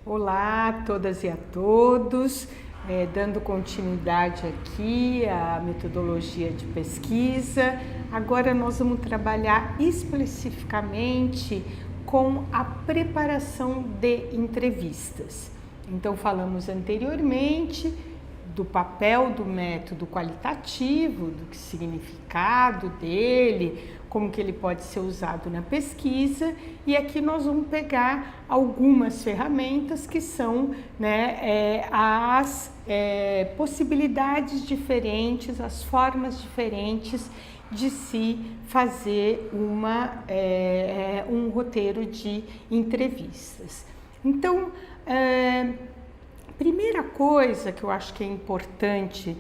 Olá a todas e a todos, dando continuidade aqui à metodologia de pesquisa. Agora nós vamos trabalhar especificamente com a preparação de entrevistas. Então falamos anteriormente do papel do método qualitativo, do significado dele, como que ele pode ser usado na pesquisa, e aqui nós vamos pegar algumas ferramentas que são as possibilidades diferentes, as formas diferentes de se fazer um roteiro de entrevistas. Então, primeira coisa que eu acho que é importante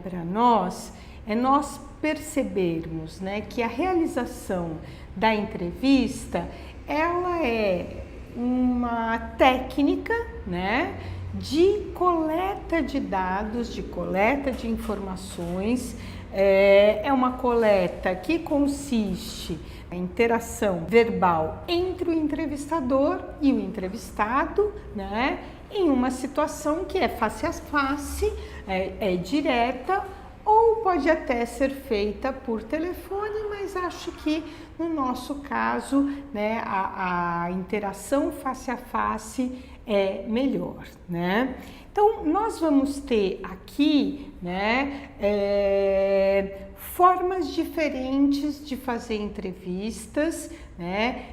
para nós é nós percebermos que a realização da entrevista ela é uma técnica de coleta de dados, de coleta de informações, é uma coleta que consiste na interação verbal entre o entrevistador e o entrevistado, em uma situação que é face a face, é direta, ou pode até ser feita por telefone, mas acho que no nosso caso a interação face a face é melhor, Então nós vamos ter aqui formas diferentes de fazer entrevistas,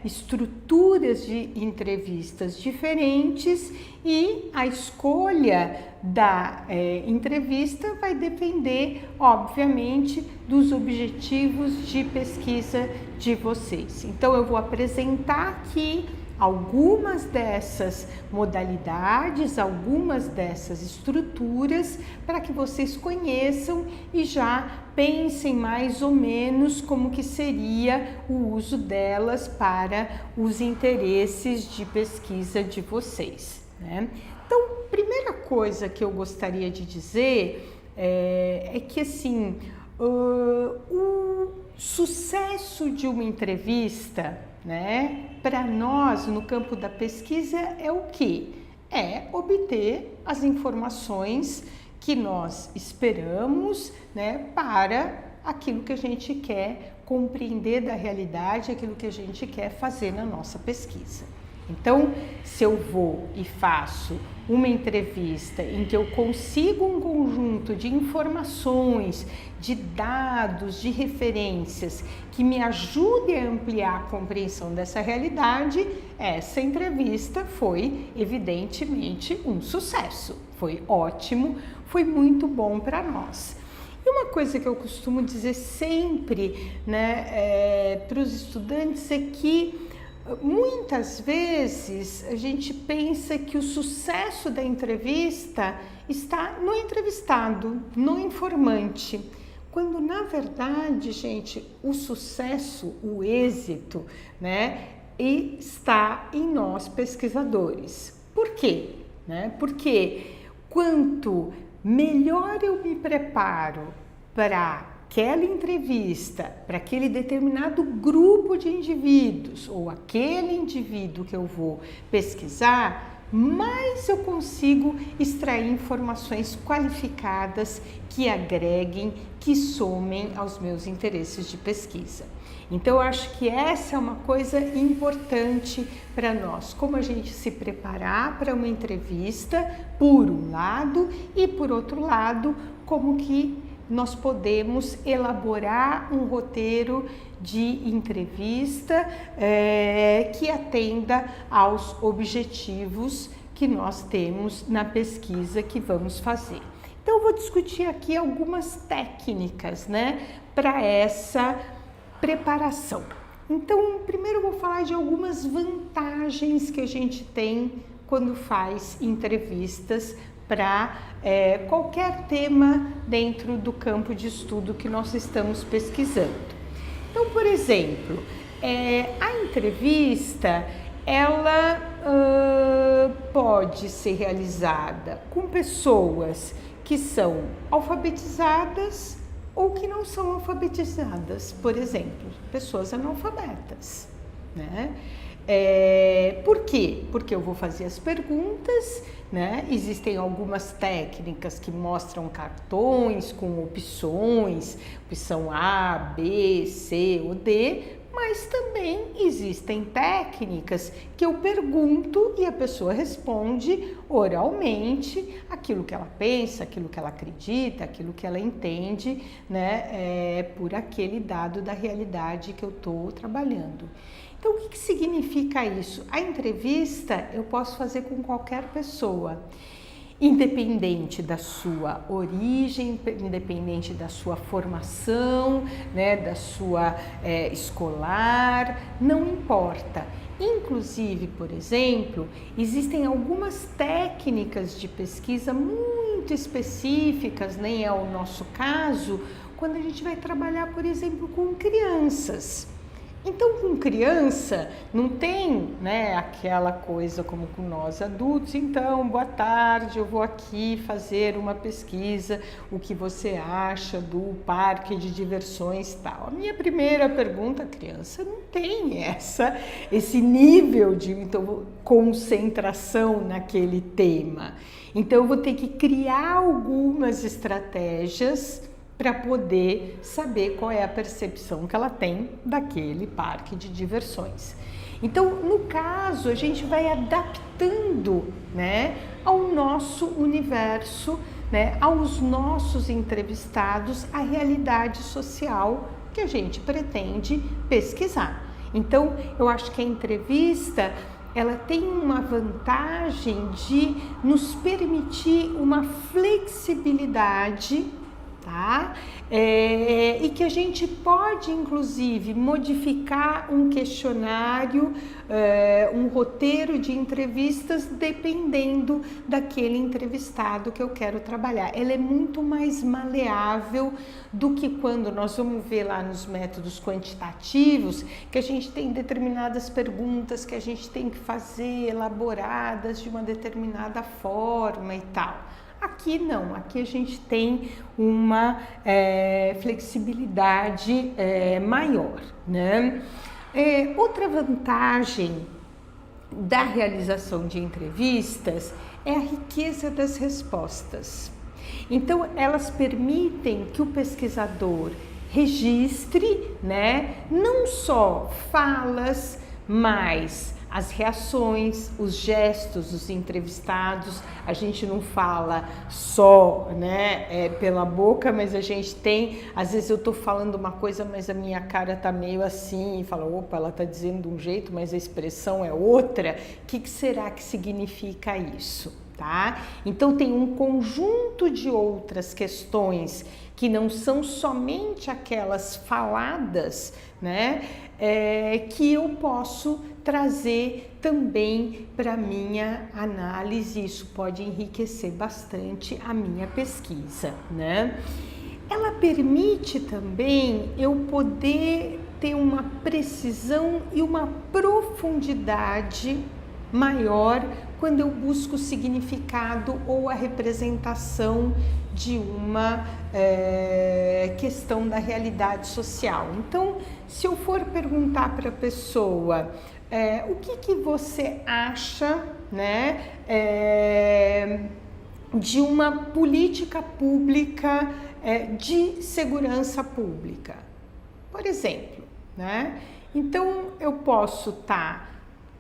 estruturas de entrevistas diferentes, e a escolha da entrevista vai depender, obviamente, dos objetivos de pesquisa de vocês. Então eu vou apresentar aqui algumas dessas modalidades, algumas dessas estruturas, para que vocês conheçam e já pensem mais ou menos como que seria o uso delas para os interesses de pesquisa de vocês, Então, primeira coisa que eu gostaria de dizer é que assim, o sucesso de uma entrevista, para nós no campo da pesquisa é o quê? É obter as informações que nós esperamos, para aquilo que a gente quer compreender da realidade, aquilo que a gente quer fazer na nossa pesquisa. Então, se eu vou e faço uma entrevista em que eu consigo um conjunto de informações, de dados, de referências que me ajudem a ampliar a compreensão dessa realidade, essa entrevista foi evidentemente um sucesso, foi ótimo, foi muito bom para nós. E uma coisa que eu costumo dizer sempre para os estudantes é que muitas vezes a gente pensa que o sucesso da entrevista está no entrevistado, no informante, quando na verdade, gente, o sucesso, o êxito, está em nós pesquisadores. Por quê? Porque quanto melhor eu me preparo para aquela entrevista, para aquele determinado grupo de indivíduos ou aquele indivíduo que eu vou pesquisar, mais eu consigo extrair informações qualificadas que agreguem, que somem aos meus interesses de pesquisa. Então, eu acho que essa é uma coisa importante para nós, como a gente se preparar para uma entrevista, por um lado, e por outro lado, como que nós podemos elaborar um roteiro de entrevista que atenda aos objetivos que nós temos na pesquisa que vamos fazer. Então, eu vou discutir aqui algumas técnicas, para essa preparação. Então, primeiro eu vou falar de algumas vantagens que a gente tem quando faz entrevistas para qualquer tema dentro do campo de estudo que nós estamos pesquisando. Então, por exemplo, a entrevista ela pode ser realizada com pessoas que são alfabetizadas ou que não são alfabetizadas, por exemplo, pessoas analfabetas, Por quê? Porque eu vou fazer as perguntas, né? Existem algumas técnicas que mostram cartões com opções, opção A, B, C ou D, mas também existem técnicas que eu pergunto e a pessoa responde oralmente aquilo que ela pensa, aquilo que ela acredita, aquilo que ela entende, né, por aquele dado da realidade que eu estou trabalhando. Então, o que significa isso? A entrevista eu posso fazer com qualquer pessoa, independente da sua origem, independente da sua formação, né, da sua escolar, não importa. Inclusive, por exemplo, existem algumas técnicas de pesquisa muito específicas, nem é o nosso caso, quando a gente vai trabalhar, por exemplo, com crianças. Então, com criança, não tem, né, aquela coisa como com nós adultos. Então, boa tarde, eu vou aqui fazer uma pesquisa, o que você acha do parque de diversões tal. A minha primeira pergunta, a criança não tem esse nível de concentração naquele tema. Então, eu vou ter que criar algumas estratégias para poder saber qual é a percepção que ela tem daquele parque de diversões. Então, no caso, a gente vai adaptando, né, ao nosso universo, né, aos nossos entrevistados, a realidade social que a gente pretende pesquisar. Então, eu acho que a entrevista ela tem uma vantagem de nos permitir uma flexibilidade, tá? E que a gente pode, inclusive, modificar um questionário, um roteiro de entrevistas, dependendo daquele entrevistado que eu quero trabalhar. Ela é muito mais maleável do que quando nós vamos ver lá nos métodos quantitativos, que a gente tem determinadas perguntas que a gente tem que fazer elaboradas de uma determinada forma e tal. Aqui não, aqui a gente tem uma flexibilidade maior, né? Outra vantagem da realização de entrevistas é a riqueza das respostas. Então, elas permitem que o pesquisador registre, né, não só falas, mas as reações, os gestos dos entrevistados. A gente não fala só, né, pela boca, mas a gente tem, às vezes eu estou falando uma coisa, mas a minha cara está meio assim, e fala, opa, ela está dizendo de um jeito, mas a expressão é outra. O que será que significa isso? Tá? Então tem um conjunto de outras questões que não são somente aquelas faladas, né, que eu posso trazer também para minha análise. Isso pode enriquecer bastante a minha pesquisa, né? Ela permite também eu poder ter uma precisão e uma profundidade maior quando eu busco o significado ou a representação de uma questão da realidade social. Então, se eu for perguntar para a pessoa o que você acha, né, de uma política pública de segurança pública, por exemplo, né? Então, eu posso estar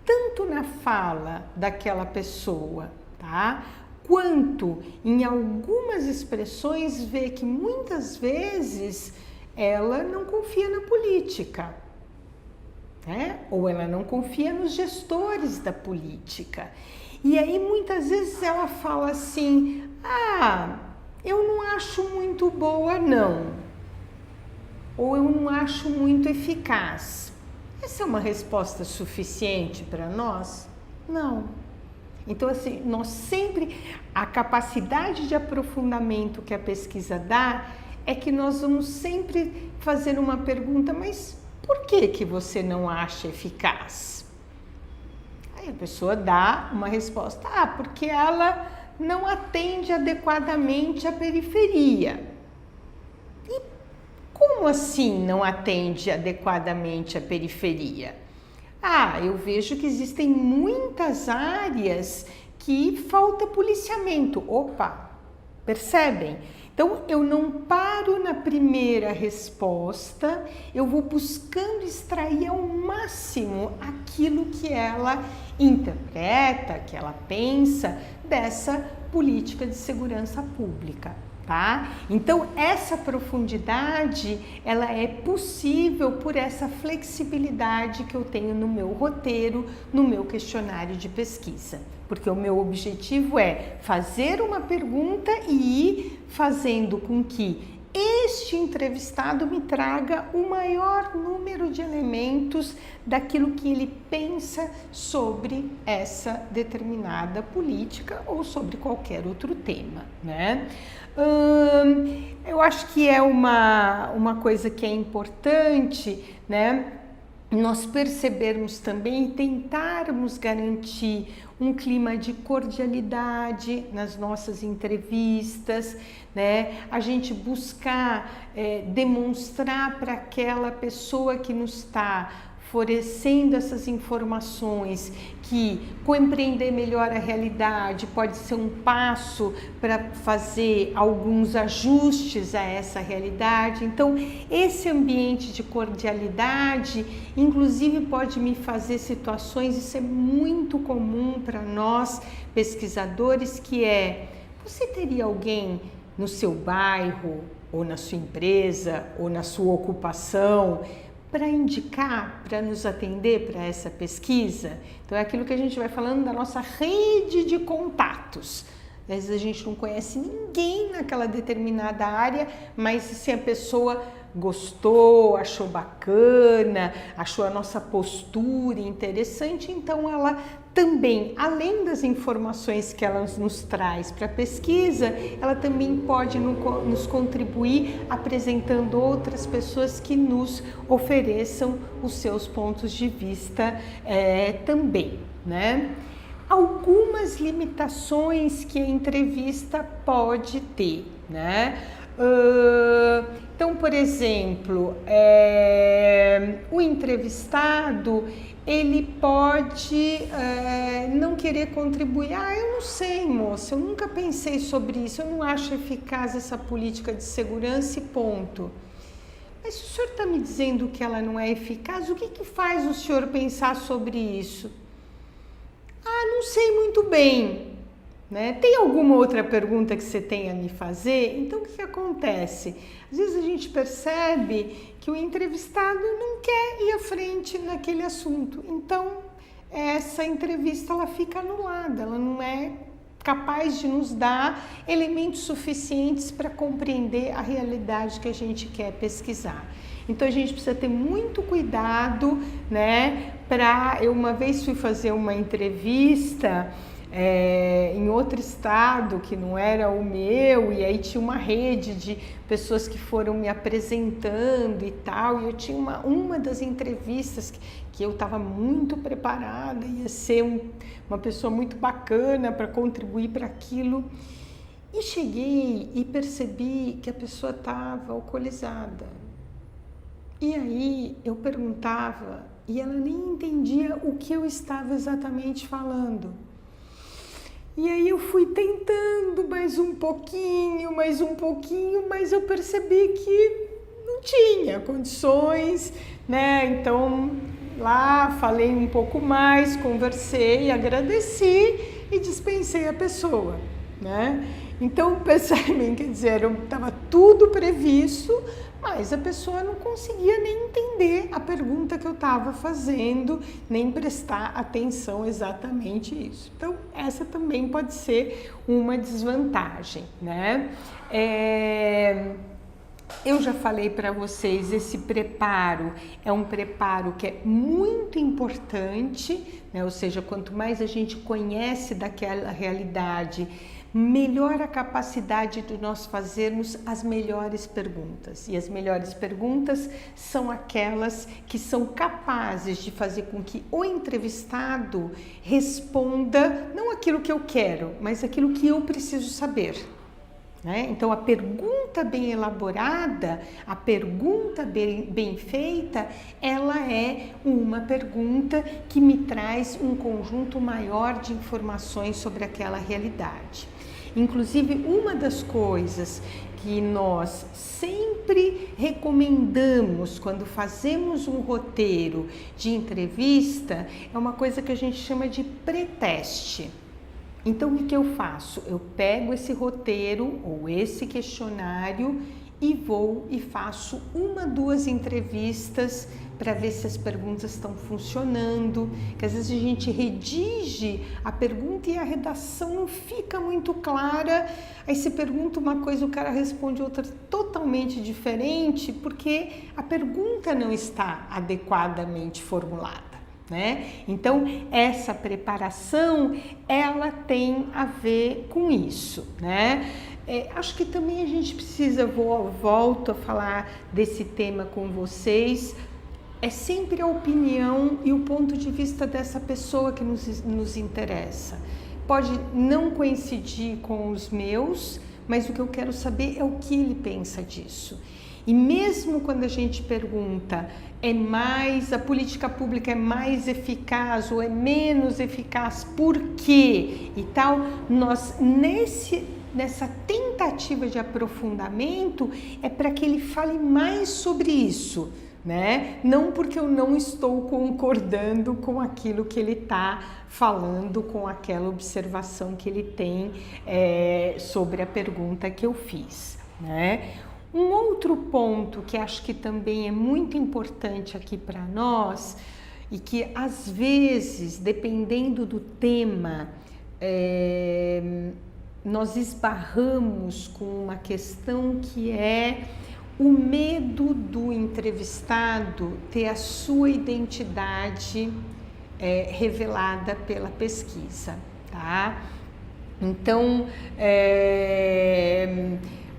tanto na fala daquela pessoa, tá? Quanto em algumas expressões ver que muitas vezes ela não confia na política, né? Ou ela não confia nos gestores da política. E aí muitas vezes ela fala assim, eu não acho muito boa não, ou eu não acho muito eficaz. Essa é uma resposta suficiente para nós? Não. Então, assim, nós sempre, a capacidade de aprofundamento que a pesquisa dá é que nós vamos sempre fazer uma pergunta, mas por que você não acha eficaz? Aí a pessoa dá uma resposta, porque ela não atende adequadamente à periferia. Como assim não atende adequadamente à periferia? Eu vejo que existem muitas áreas que falta policiamento. Opa, percebem? Então, eu não paro na primeira resposta, eu vou buscando extrair ao máximo aquilo que ela interpreta, que ela pensa dessa política de segurança pública. Tá? Então, essa profundidade, ela é possível por essa flexibilidade que eu tenho no meu roteiro, no meu questionário de pesquisa. Porque o meu objetivo é fazer uma pergunta e ir fazendo com que este entrevistado me traga o maior número de elementos daquilo que ele pensa sobre essa determinada política ou sobre qualquer outro tema, né? Eu acho que é uma coisa que é importante, né? Nós percebermos também e tentarmos garantir um clima de cordialidade nas nossas entrevistas, né? A gente buscar demonstrar para aquela pessoa que nos está fornecendo essas informações que compreender melhor a realidade pode ser um passo para fazer alguns ajustes a essa realidade. Então, esse ambiente de cordialidade, inclusive, pode me fazer situações, isso é muito comum para nós pesquisadores, que você teria alguém no seu bairro, ou na sua empresa, ou na sua ocupação, para indicar, para nos atender para essa pesquisa? Então, é aquilo que a gente vai falando da nossa rede de contatos. Às vezes a gente não conhece ninguém naquela determinada área, mas se a pessoa gostou, achou bacana, achou a nossa postura interessante, então ela também, além das informações que ela nos traz para a pesquisa, ela também pode nos contribuir apresentando outras pessoas que nos ofereçam os seus pontos de vista também, né? Algumas limitações que a entrevista pode ter, né? Então, por exemplo, o entrevistado, ele pode não querer contribuir. Eu não sei, moça, eu nunca pensei sobre isso, eu não acho eficaz essa política de segurança e ponto. Mas se o senhor está me dizendo que ela não é eficaz, o que faz o senhor pensar sobre isso? Não sei muito bem, né? Tem alguma outra pergunta que você tenha a me fazer? Então, o que acontece? Às vezes a gente percebe que o entrevistado não quer ir à frente naquele assunto. Então, essa entrevista ela fica anulada, ela não é capaz de nos dar elementos suficientes para compreender a realidade que a gente quer pesquisar. Então, a gente precisa ter muito cuidado, né? Eu uma vez fui fazer uma entrevista em outro estado que não era o meu, e aí tinha uma rede de pessoas que foram me apresentando e tal, e eu tinha uma das entrevistas que eu estava muito preparada, ia ser uma pessoa muito bacana para contribuir para aquilo, e cheguei e percebi que a pessoa estava alcoolizada. E aí eu perguntava e ela nem entendia o que eu estava exatamente falando. E aí eu fui tentando mais um pouquinho, mas eu percebi que não tinha condições, né? Então lá falei um pouco mais, conversei, agradeci e dispensei a pessoa, né? Então percebem, quer dizer, estava tudo previsto, mas a pessoa não conseguia nem entender a pergunta que eu estava fazendo, nem prestar atenção exatamente isso. Então, essa também pode ser uma desvantagem, né? Eu já falei para vocês, esse preparo é um preparo que é muito importante, né? Ou seja, quanto mais a gente conhece daquela realidade, melhor a capacidade de nós fazermos as melhores perguntas. E as melhores perguntas são aquelas que são capazes de fazer com que o entrevistado responda não aquilo que eu quero, mas aquilo que eu preciso saber. né? Então, a pergunta bem elaborada, a pergunta bem feita, ela é uma pergunta que me traz um conjunto maior de informações sobre aquela realidade. Inclusive, uma das coisas que nós sempre recomendamos quando fazemos um roteiro de entrevista é uma coisa que a gente chama de pré-teste. Então, o que eu faço? Eu pego esse roteiro ou esse questionário e vou e faço 1, 2 entrevistas para ver se as perguntas estão funcionando, que às vezes a gente redige a pergunta e a redação não fica muito clara, aí você pergunta uma coisa, o cara responde outra totalmente diferente, porque a pergunta não está adequadamente formulada. Né? Então, essa preparação, ela tem a ver com isso, né? Acho que também a gente precisa, volto a falar desse tema com vocês, é sempre a opinião e o ponto de vista dessa pessoa que nos interessa. Pode não coincidir com os meus, mas o que eu quero saber é o que ele pensa disso. E mesmo quando a gente pergunta, a política pública é mais eficaz ou é menos eficaz, por quê e tal, nós nessa tentativa de aprofundamento é para que ele fale mais sobre isso, né? Não porque eu não estou concordando com aquilo que ele está falando, com aquela observação que ele tem sobre a pergunta que eu fiz, né? Um outro ponto que acho que também é muito importante aqui para nós e que às vezes, dependendo do tema, nós esbarramos com uma questão que é o medo do entrevistado ter a sua identidade revelada pela pesquisa, tá? Então,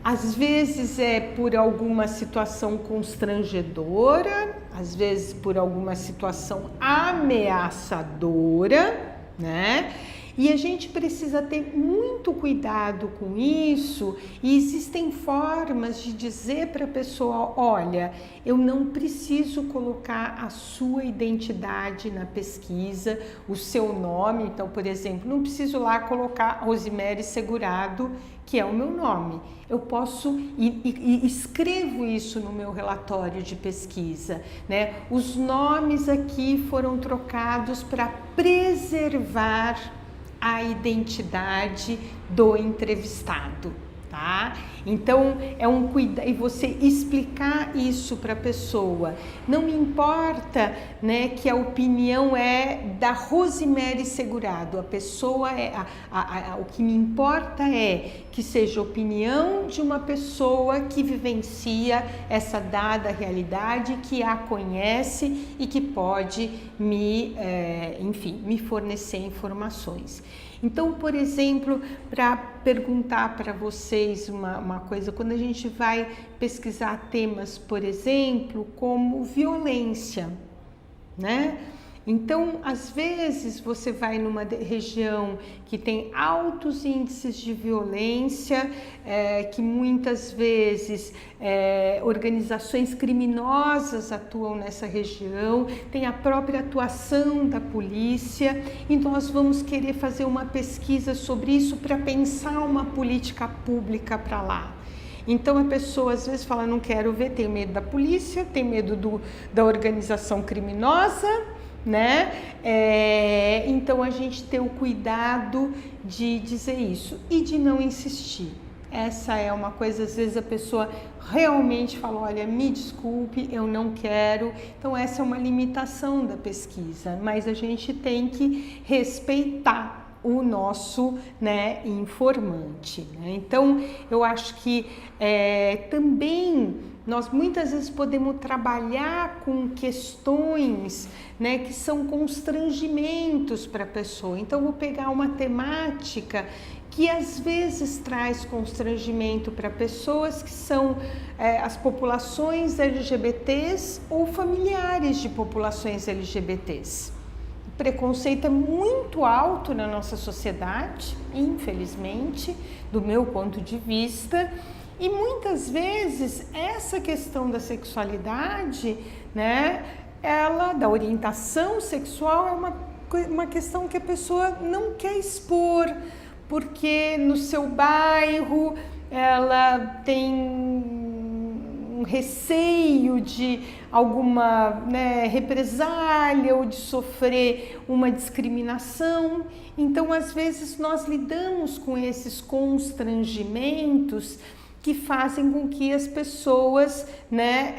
às vezes é por alguma situação constrangedora, às vezes por alguma situação ameaçadora, né? E a gente precisa ter muito cuidado com isso, e existem formas de dizer para a pessoa, olha, eu não preciso colocar a sua identidade na pesquisa, o seu nome, então, por exemplo, não preciso lá colocar Rosimere Segurado, que é o meu nome. Eu posso e escrevo isso no meu relatório de pesquisa, né? Os nomes aqui foram trocados para preservar a identidade do entrevistado, tá? Então, é um cuidado, e você explicar isso para a pessoa. Não importa, né, que a opinião é da Rosimere Segurado, a pessoa o que me importa é que seja a opinião de uma pessoa que vivencia essa dada realidade, que a conhece e que pode me fornecer informações. Então, por exemplo, para perguntar para vocês uma coisa, quando a gente vai pesquisar temas, por exemplo, como violência, né? Então, às vezes, você vai numa região que tem altos índices de violência, que muitas vezes organizações criminosas atuam nessa região, tem a própria atuação da polícia, e nós vamos querer fazer uma pesquisa sobre isso para pensar uma política pública para lá. Então a pessoa às vezes fala, não quero ver, tem medo da polícia, tem medo da organização criminosa, né? Então a gente tem o cuidado de dizer isso e de não insistir. Essa é uma coisa, às vezes a pessoa realmente fala, olha, me desculpe, eu não quero. Então essa é uma limitação da pesquisa, mas a gente tem que respeitar o nosso, né, informante, né? Então eu acho que também nós muitas vezes podemos trabalhar com questões, né, que são constrangimentos para a pessoa. Então vou pegar uma temática que às vezes traz constrangimento para pessoas que são as populações LGBTs ou familiares de populações LGBTs. preconceito é muito alto na nossa sociedade, infelizmente, do meu ponto de vista, e muitas vezes essa questão da sexualidade, né, da orientação sexual é uma questão que a pessoa não quer expor, porque no seu bairro ela tem um receio de alguma, né, represália ou de sofrer uma discriminação. Então, às vezes, nós lidamos com esses constrangimentos que fazem com que as pessoas, né,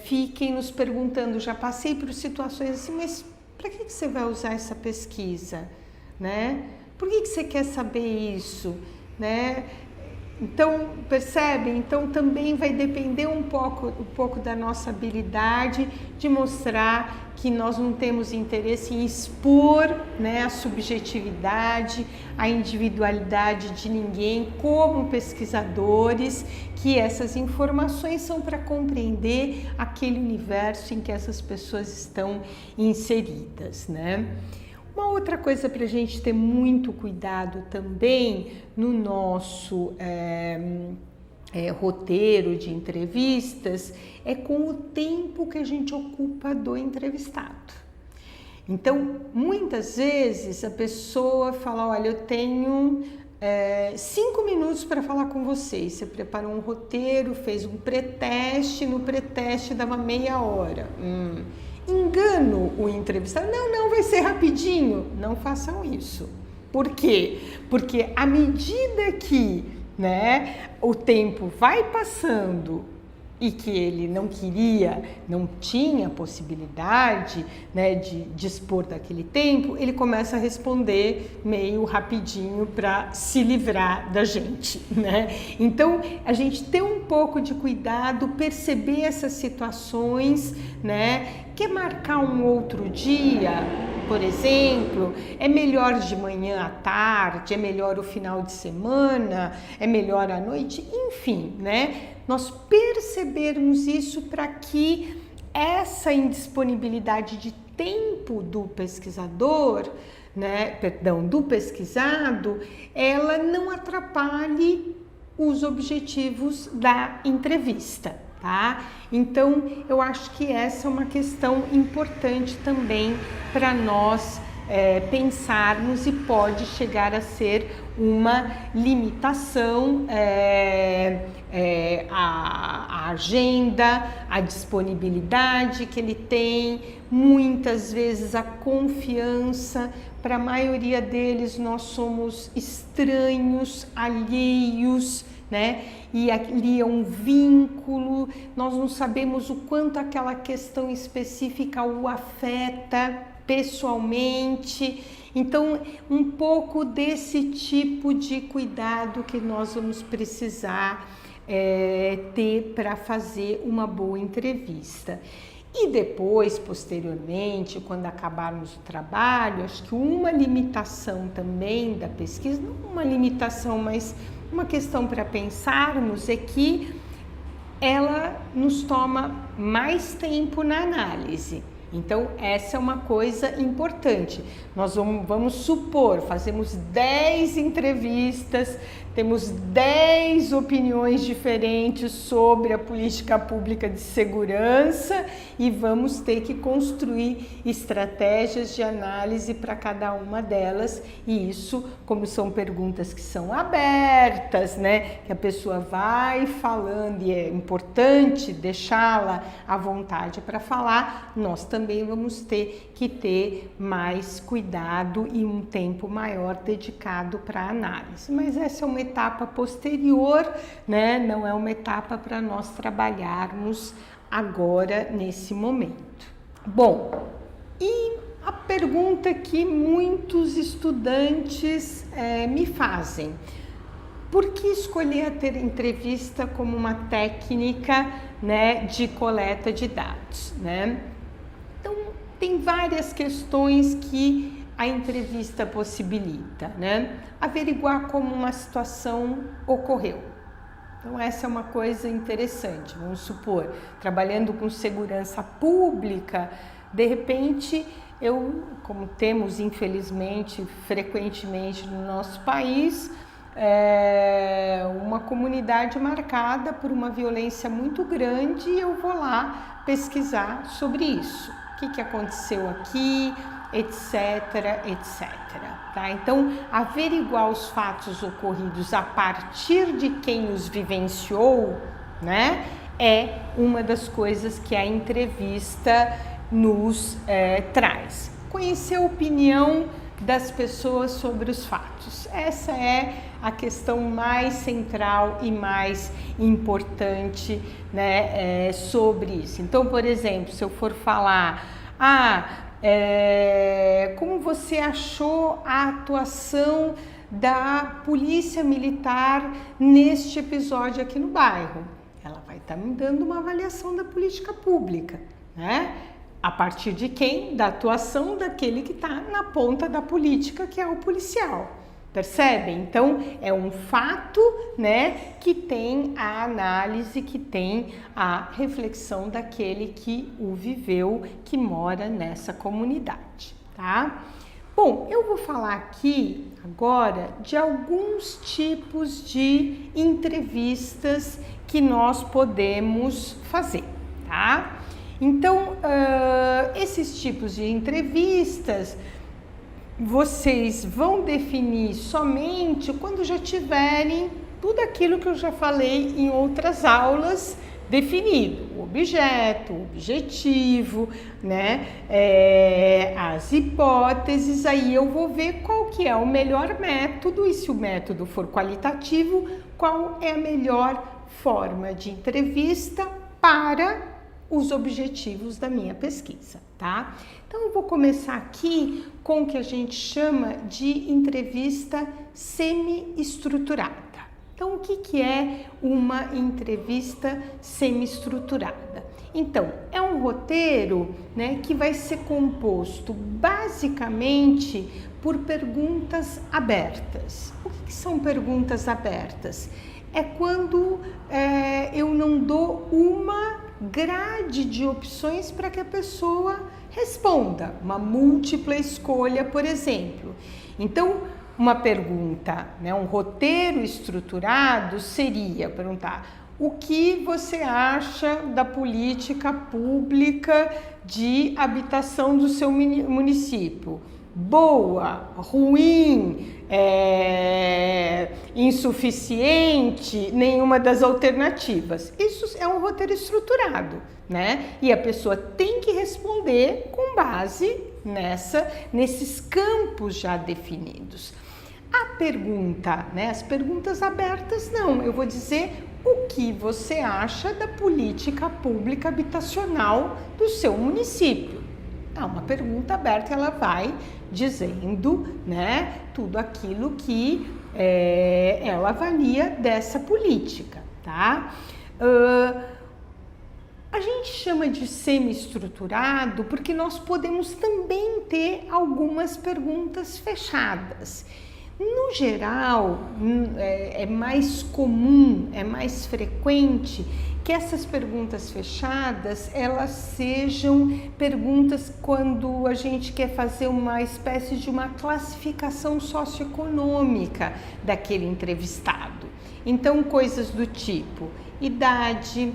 fiquem nos perguntando, já passei por situações assim, mas para que você vai usar essa pesquisa, né? Por que você quer saber isso, né? Então, percebe? Então também vai depender um pouco da nossa habilidade de mostrar que nós não temos interesse em expor, né, a subjetividade, a individualidade de ninguém como pesquisadores, que essas informações são para compreender aquele universo em que essas pessoas estão inseridas, né? Uma outra coisa para a gente ter muito cuidado também no nosso roteiro de entrevistas é com o tempo que a gente ocupa do entrevistado. Então, muitas vezes a pessoa fala, olha, eu tenho 5 minutos para falar com vocês. Você preparou um roteiro, fez um pré-teste, no pré-teste dava meia hora. Engano o entrevistado, não, vai ser rapidinho. Não façam isso. Por quê? Porque à medida que, né, o tempo vai passando e que ele não tinha possibilidade, né, de dispor daquele tempo, ele começa a responder meio rapidinho para se livrar da gente, né? Então, a gente ter um pouco de cuidado, perceber essas situações, né? Quer marcar um outro dia, por exemplo, é melhor de manhã à tarde, é melhor o final de semana, é melhor à noite, enfim, né? Nós percebermos isso para que essa indisponibilidade de tempo do pesquisador, né, perdão, do pesquisado, ela não atrapalhe os objetivos da entrevista, tá? Então, eu acho que essa é uma questão importante também para nós pensarmos e pode chegar a ser uma limitação a agenda, a disponibilidade que ele tem, muitas vezes a confiança. Para a maioria deles nós somos estranhos, alheios, né? E ali é um vínculo, nós não sabemos o quanto aquela questão específica o afeta pessoalmente. Então, um pouco desse tipo de cuidado que nós vamos precisar ter para fazer uma boa entrevista. E depois, posteriormente, quando acabarmos o trabalho, acho que uma limitação também da pesquisa, não uma limitação, mas uma questão para pensarmos é que ela nos toma mais tempo na análise. Então, essa é uma coisa importante. Nós vamos supor, fazemos 10 entrevistas, temos 10 opiniões diferentes sobre a política pública de segurança e vamos ter que construir estratégias de análise para cada uma delas. E isso, como são perguntas que são abertas, né, que a pessoa vai falando e é importante deixá-la à vontade para falar, nós também vamos ter que ter mais cuidado e um tempo maior dedicado para a análise. Mas essa é uma etapa posterior, né? Não é uma etapa para nós trabalharmos agora nesse momento. Bom, e a pergunta que muitos estudantes me fazem: por que escolher a entrevista como uma técnica, né, de coleta de dados, né? Então, tem várias questões que a entrevista possibilita, né? Averiguar como uma situação ocorreu. Então, essa é uma coisa interessante. Vamos supor, trabalhando com segurança pública, de repente como temos infelizmente frequentemente no nosso país, uma comunidade marcada por uma violência muito grande, e eu vou lá pesquisar sobre isso. O que aconteceu aqui, etc, etc. Tá? Então, averiguar os fatos ocorridos a partir de quem os vivenciou, né, é uma das coisas que a entrevista nos traz. Conhecer a opinião das pessoas sobre os fatos. Essa é a questão mais central e mais importante, né, sobre isso. Então, por exemplo, se eu for falar, como você achou a atuação da polícia militar neste episódio aqui no bairro? Ela vai estar me dando uma avaliação da política pública, né? A partir de quem? Da atuação daquele que está na ponta da política, que é o policial. Percebem? Então, é um fato, né, que tem a análise, que tem a reflexão daquele que o viveu, que mora nessa comunidade, tá? Bom, eu vou falar aqui agora de alguns tipos de entrevistas que nós podemos fazer, tá? Então, esses tipos de entrevistas, vocês vão definir somente quando já tiverem tudo aquilo que eu já falei em outras aulas definido, o objeto, o objetivo, né, as hipóteses. Aí eu vou ver qual que é o melhor método, e se o método for qualitativo, qual é a melhor forma de entrevista para os objetivos da minha pesquisa, tá? Então, eu vou começar aqui com o que a gente chama de entrevista semi-estruturada. Então, o que é uma entrevista semi-estruturada? Então, é um roteiro, né, que vai ser composto basicamente por perguntas abertas. O que são perguntas abertas? É quando eu não dou uma grade de opções para que a pessoa responda, uma múltipla escolha, por exemplo. Então, uma pergunta, né, um roteiro estruturado seria perguntar: o que você acha da política pública de habitação do seu município? Boa, ruim, insuficiente, nenhuma das alternativas. Isso é um roteiro estruturado, né? E a pessoa tem que responder com base nesses campos já definidos. A pergunta, né? As perguntas abertas, não. Eu vou dizer o que você acha da política pública habitacional do seu município. Uma pergunta aberta, ela vai dizendo, né, tudo aquilo que ela avalia dessa política, tá? A gente chama de semi-estruturado porque nós podemos também ter algumas perguntas fechadas. No geral, é mais comum, é mais frequente que essas perguntas fechadas, elas sejam perguntas quando a gente quer fazer uma espécie de uma classificação socioeconômica daquele entrevistado. Então, coisas do tipo idade,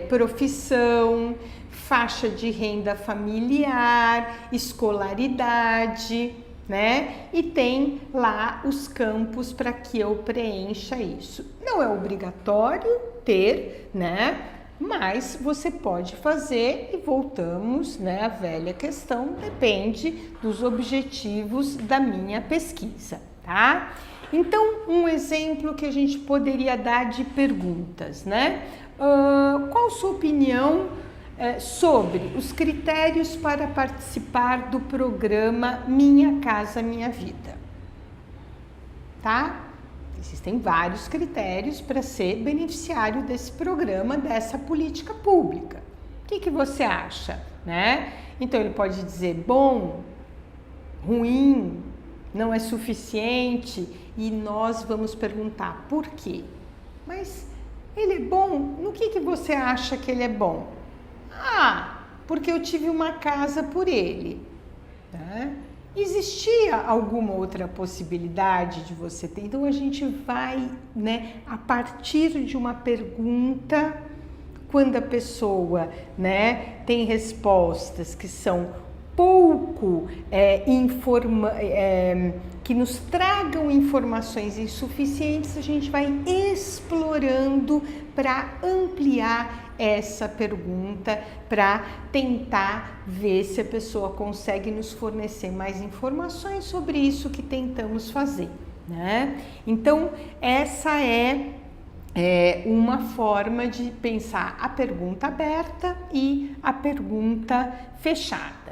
profissão, faixa de renda familiar, escolaridade, né? E tem lá os campos para que eu preencha isso. Não é obrigatório ter, né? Mas você pode fazer, e voltamos, né, à velha questão, depende dos objetivos da minha pesquisa, tá? Então, um exemplo que a gente poderia dar de perguntas, né? Qual a sua opinião sobre os critérios para participar do programa Minha Casa Minha Vida? Tá? Existem vários critérios para ser beneficiário desse programa, dessa política pública. O que você acha, né? Então, ele pode dizer bom, ruim, não é suficiente, e nós vamos perguntar por quê. Mas ele é bom? No que você acha que ele é bom? porque eu tive uma casa por ele. Tá? Existia alguma outra possibilidade de você ter? Então a gente vai, né, a partir de uma pergunta, quando a pessoa, né, tem respostas que são pouco que nos tragam informações insuficientes, a gente vai explorando para ampliar essa pergunta, para tentar ver se a pessoa consegue nos fornecer mais informações sobre isso que tentamos fazer, né? Então, essa é uma forma de pensar a pergunta aberta e a pergunta fechada.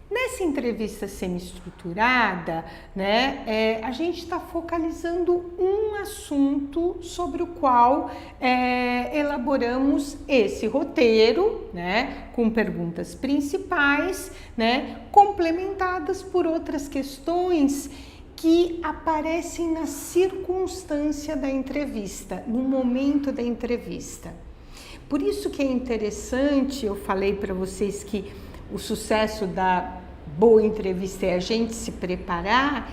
Nessa entrevista semi-estruturada, né, a gente está focalizando um assunto sobre o qual elaboramos esse roteiro, né, com perguntas principais, né, complementadas por outras questões que aparecem na circunstância da entrevista, no momento da entrevista. Por isso que é interessante, eu falei para vocês que o sucesso da boa entrevista é a gente se preparar,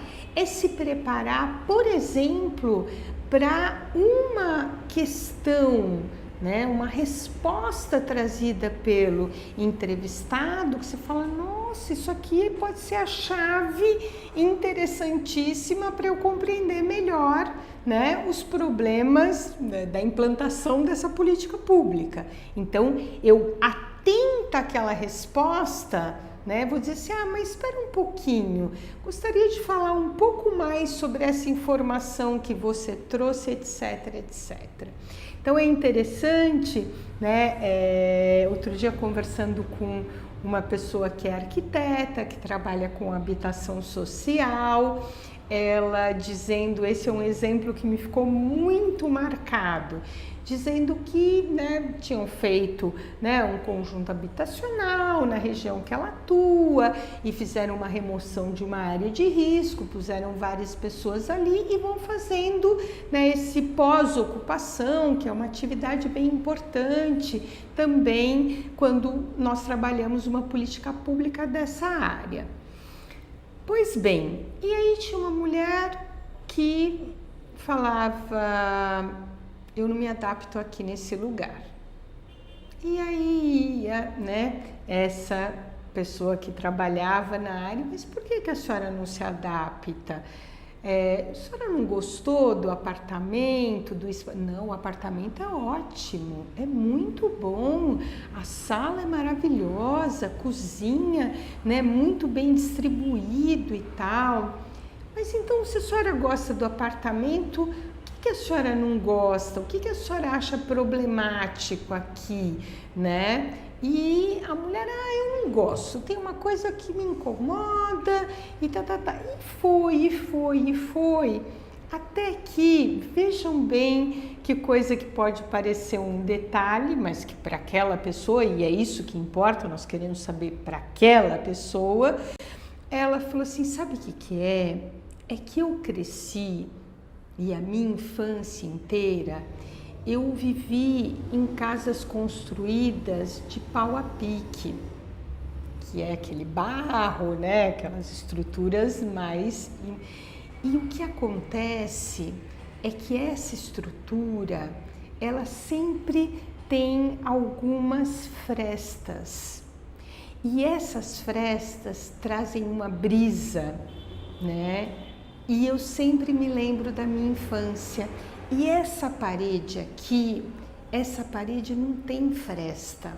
por exemplo, para uma questão, né, uma resposta trazida pelo entrevistado, que você fala, nossa, isso aqui pode ser a chave interessantíssima para eu compreender melhor, né, os problemas, né, da implantação dessa política pública. Então, eu atento àquela resposta, né, vou dizer assim, mas espera um pouquinho, gostaria de falar um pouco mais sobre essa informação que você trouxe, etc, etc. Então é interessante, né, outro dia conversando com uma pessoa que é arquiteta, que trabalha com habitação social, ela dizendo, esse é um exemplo que me ficou muito marcado, dizendo que, né, tinham feito, né, um conjunto habitacional na região que ela atua e fizeram uma remoção de uma área de risco, puseram várias pessoas ali e vão fazendo, né, esse pós-ocupação, que é uma atividade bem importante também quando nós trabalhamos uma política pública dessa área. Pois bem, e aí tinha uma mulher que falava, eu não me adapto aqui nesse lugar. E aí ia, né, essa pessoa que trabalhava na área, mas por que a senhora não se adapta? A senhora não gostou do apartamento? Não, o apartamento é ótimo, é muito bom, a sala é maravilhosa, a cozinha, né, muito bem distribuído e tal. Mas então, se a senhora gosta do apartamento, o que a senhora não gosta? O que a senhora acha problemático aqui, né? E a mulher, eu não gosto, tem uma coisa que me incomoda e tá. E foi. Até que, vejam bem que coisa que pode parecer um detalhe, mas que para aquela pessoa, e é isso que importa, nós queremos saber para aquela pessoa, ela falou assim, sabe o que é? É que eu cresci e a minha infância inteira eu vivi em casas construídas de pau a pique, que é aquele barro, né? Aquelas estruturas mais... E o que acontece é que essa estrutura, ela sempre tem algumas frestas. E essas frestas trazem uma brisa, né? E eu sempre me lembro da minha infância. E essa parede aqui, essa parede não tem fresta.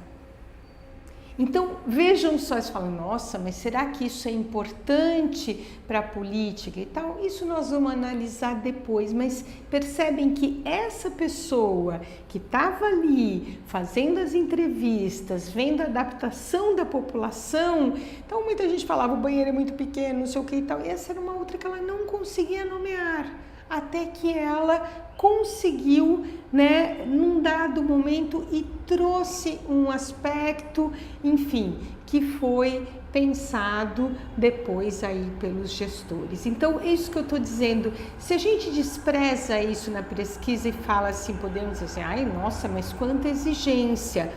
Então, vejam só, vocês falam, nossa, mas será que isso é importante para a política e tal? Isso nós vamos analisar depois, mas percebem que essa pessoa que estava ali fazendo as entrevistas, vendo a adaptação da população, então muita gente falava, o banheiro é muito pequeno, não sei o que e tal, e essa era uma outra que ela não conseguia nomear, até que ela conseguiu, né, num dado momento e trouxe um aspecto, enfim, que foi pensado depois aí pelos gestores. Então, é isso que eu estou dizendo, se a gente despreza isso na pesquisa e fala assim, podemos dizer assim, ai, nossa, mas quanta exigência.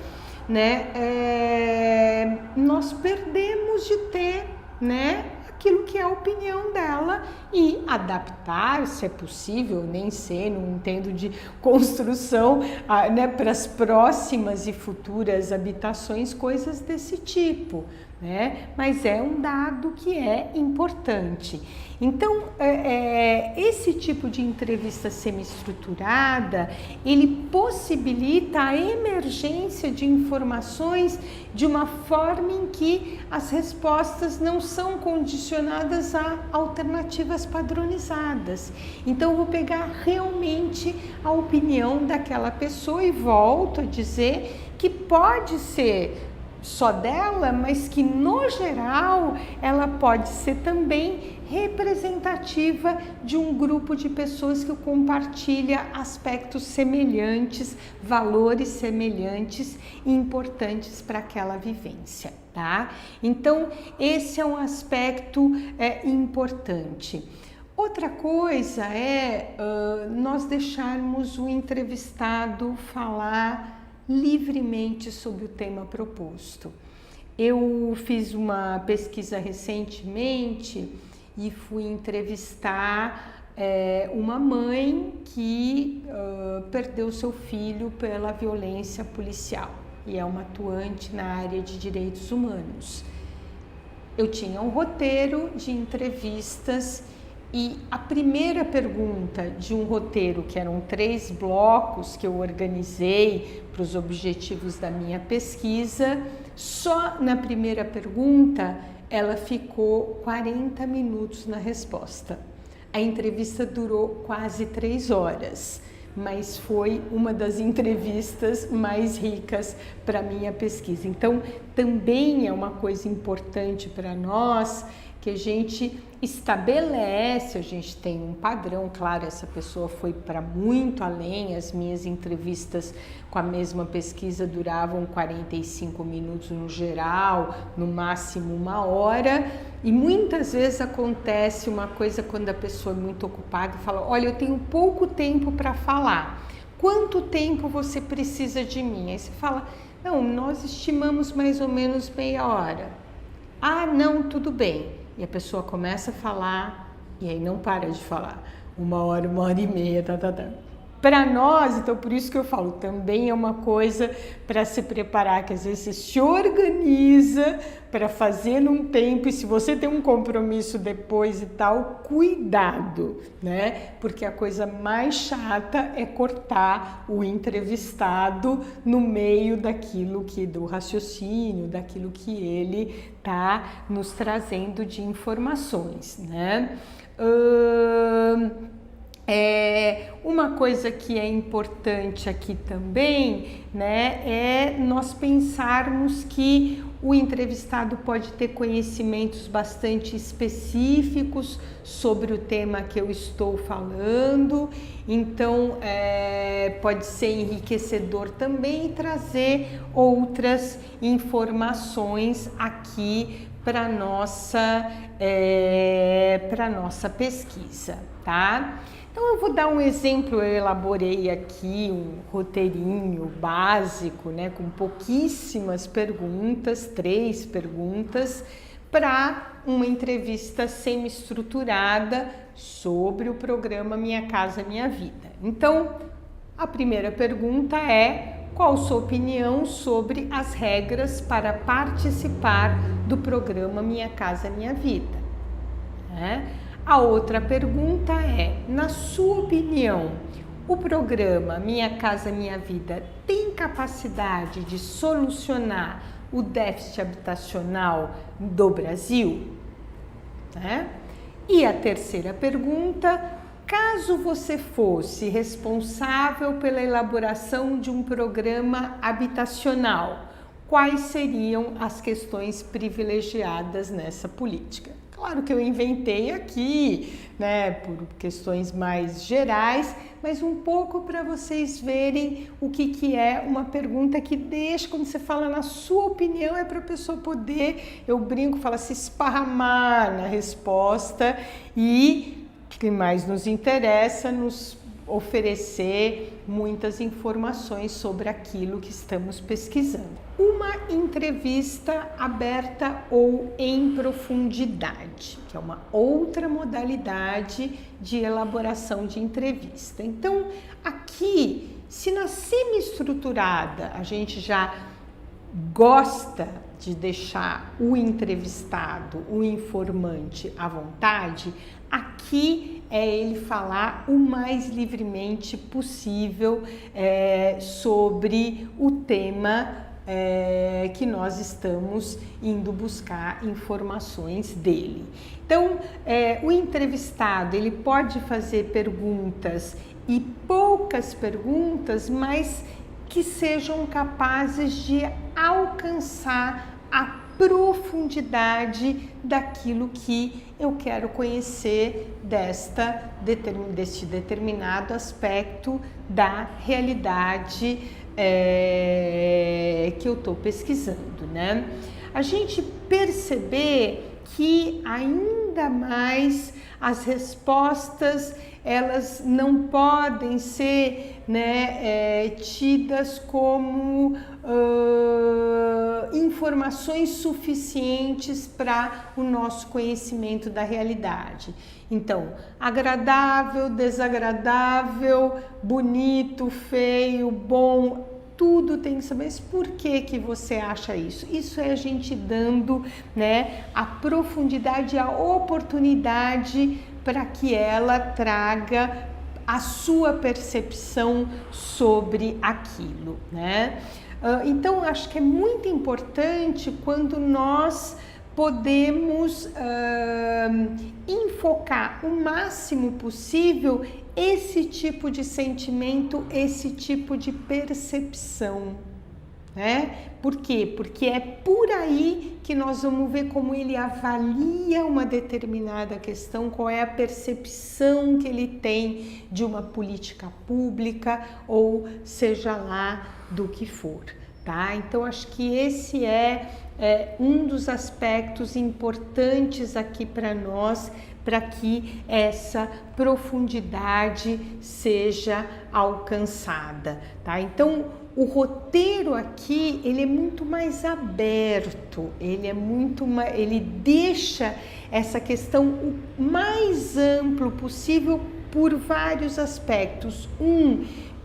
né, nós perdemos de ter, né, aquilo que é a opinião dela e adaptar, se é possível, nem sei, não entendo de construção, né, para as próximas e futuras habitações, coisas desse tipo, né? Mas é um dado que é importante. Então, esse tipo de entrevista semi-estruturada, ele possibilita a emergência de informações de uma forma em que as respostas não são condicionadas a alternativas padronizadas. Então, eu vou pegar realmente a opinião daquela pessoa e volto a dizer que pode ser só dela, mas que no geral ela pode ser também representativa de um grupo de pessoas que compartilha aspectos semelhantes, valores semelhantes e importantes para aquela vivência, tá? Então, esse é um aspecto importante. Outra coisa é nós deixarmos o entrevistado falar livremente sobre o tema proposto. Eu fiz uma pesquisa recentemente e fui entrevistar uma mãe que perdeu seu filho pela violência policial e é uma atuante na área de direitos humanos. Eu tinha um roteiro de entrevistas e a primeira pergunta de um roteiro, que eram 3 blocos que eu organizei para os objetivos da minha pesquisa, só na primeira pergunta ela ficou 40 minutos na resposta. A entrevista durou quase 3 horas, mas foi uma das entrevistas mais ricas para a minha pesquisa. Então, também é uma coisa importante para nós que a gente estabelece, a gente tem um padrão, claro, essa pessoa foi para muito além, as minhas entrevistas com a mesma pesquisa duravam 45 minutos no geral, no máximo 1 hora, e muitas vezes acontece uma coisa quando a pessoa é muito ocupada e fala, olha, eu tenho pouco tempo para falar, quanto tempo você precisa de mim? Aí você fala, não, nós estimamos mais ou menos meia hora. Ah, não, tudo bem. E a pessoa começa a falar e aí não para de falar. 1 hora, 1h30, Para nós, então por isso que eu falo, também é uma coisa para se preparar, que às vezes você se organiza para fazer num tempo e se você tem um compromisso depois e tal, cuidado, né? Porque a coisa mais chata é cortar o entrevistado no meio daquilo que, do raciocínio, daquilo que ele tá nos trazendo de informações, né? Uma coisa que é importante aqui também, né, é nós pensarmos que o entrevistado pode ter conhecimentos bastante específicos sobre o tema que eu estou falando, então pode ser enriquecedor também trazer outras informações aqui para nossa pesquisa, tá? Então eu vou dar um exemplo, eu elaborei aqui um roteirinho básico, né, com pouquíssimas perguntas, 3 perguntas, para uma entrevista semi-estruturada sobre o programa Minha Casa Minha Vida. Então, a primeira pergunta é: qual sua opinião sobre as regras para participar do programa Minha Casa Minha Vida? A outra pergunta é: na sua opinião, o programa Minha Casa Minha Vida tem capacidade de solucionar o déficit habitacional do Brasil? E a terceira pergunta: caso você fosse responsável pela elaboração de um programa habitacional, quais seriam as questões privilegiadas nessa política? Claro que eu inventei aqui, né, por questões mais gerais, mas um pouco para vocês verem o que é uma pergunta que deixa, quando você fala na sua opinião, é para a pessoa poder, eu brinco, fala, se esparramar na resposta e o que mais nos interessa, nos oferecer muitas informações sobre aquilo que estamos pesquisando. Uma entrevista aberta ou em profundidade, que é uma outra modalidade de elaboração de entrevista. Então, aqui, se na semi-estruturada a gente já gosta de deixar o entrevistado, o informante à vontade, aqui é ele falar o mais livremente possível sobre o tema que nós estamos indo buscar informações dele. Então, o entrevistado, ele pode fazer perguntas e poucas perguntas, mas que sejam capazes de alcançar a profundidade daquilo que eu quero conhecer deste determinado aspecto da realidade que eu estou pesquisando, né? A gente perceber que ainda mais as respostas elas não podem ser, né, tidas como informações suficientes para o nosso conhecimento da realidade. Então, agradável, desagradável, bonito, feio, bom, tudo tem que saber. Mas por que você acha isso? Isso é a gente dando, né, a profundidade, a oportunidade para que ela traga a sua percepção sobre aquilo, né? Então, acho que é muito importante quando nós podemos enfocar o máximo possível esse tipo de sentimento, esse tipo de percepção, né? Por quê? Porque é por aí que nós vamos ver como ele avalia uma determinada questão, qual é a percepção que ele tem de uma política pública ou seja lá do que for, tá? Então, acho que esse é um dos aspectos importantes aqui para nós, para que essa profundidade seja alcançada, tá? Então, o roteiro aqui, ele é muito mais aberto, ele deixa essa questão o mais amplo possível por vários aspectos.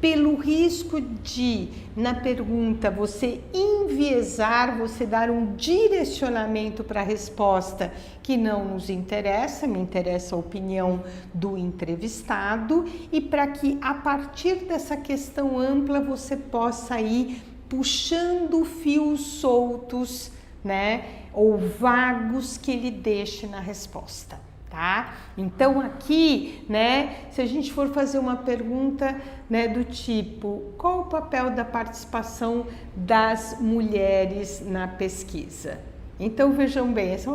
Pelo risco de, na pergunta, você enviesar, você dar um direcionamento para a resposta que não nos interessa, me interessa a opinião do entrevistado, e para que a partir dessa questão ampla você possa ir puxando fios soltos, né, ou vagos que ele deixe na resposta. Tá? Então aqui, né, se a gente for fazer uma pergunta, né, do tipo, qual o papel da participação das mulheres na pesquisa? Então vejam bem, essa é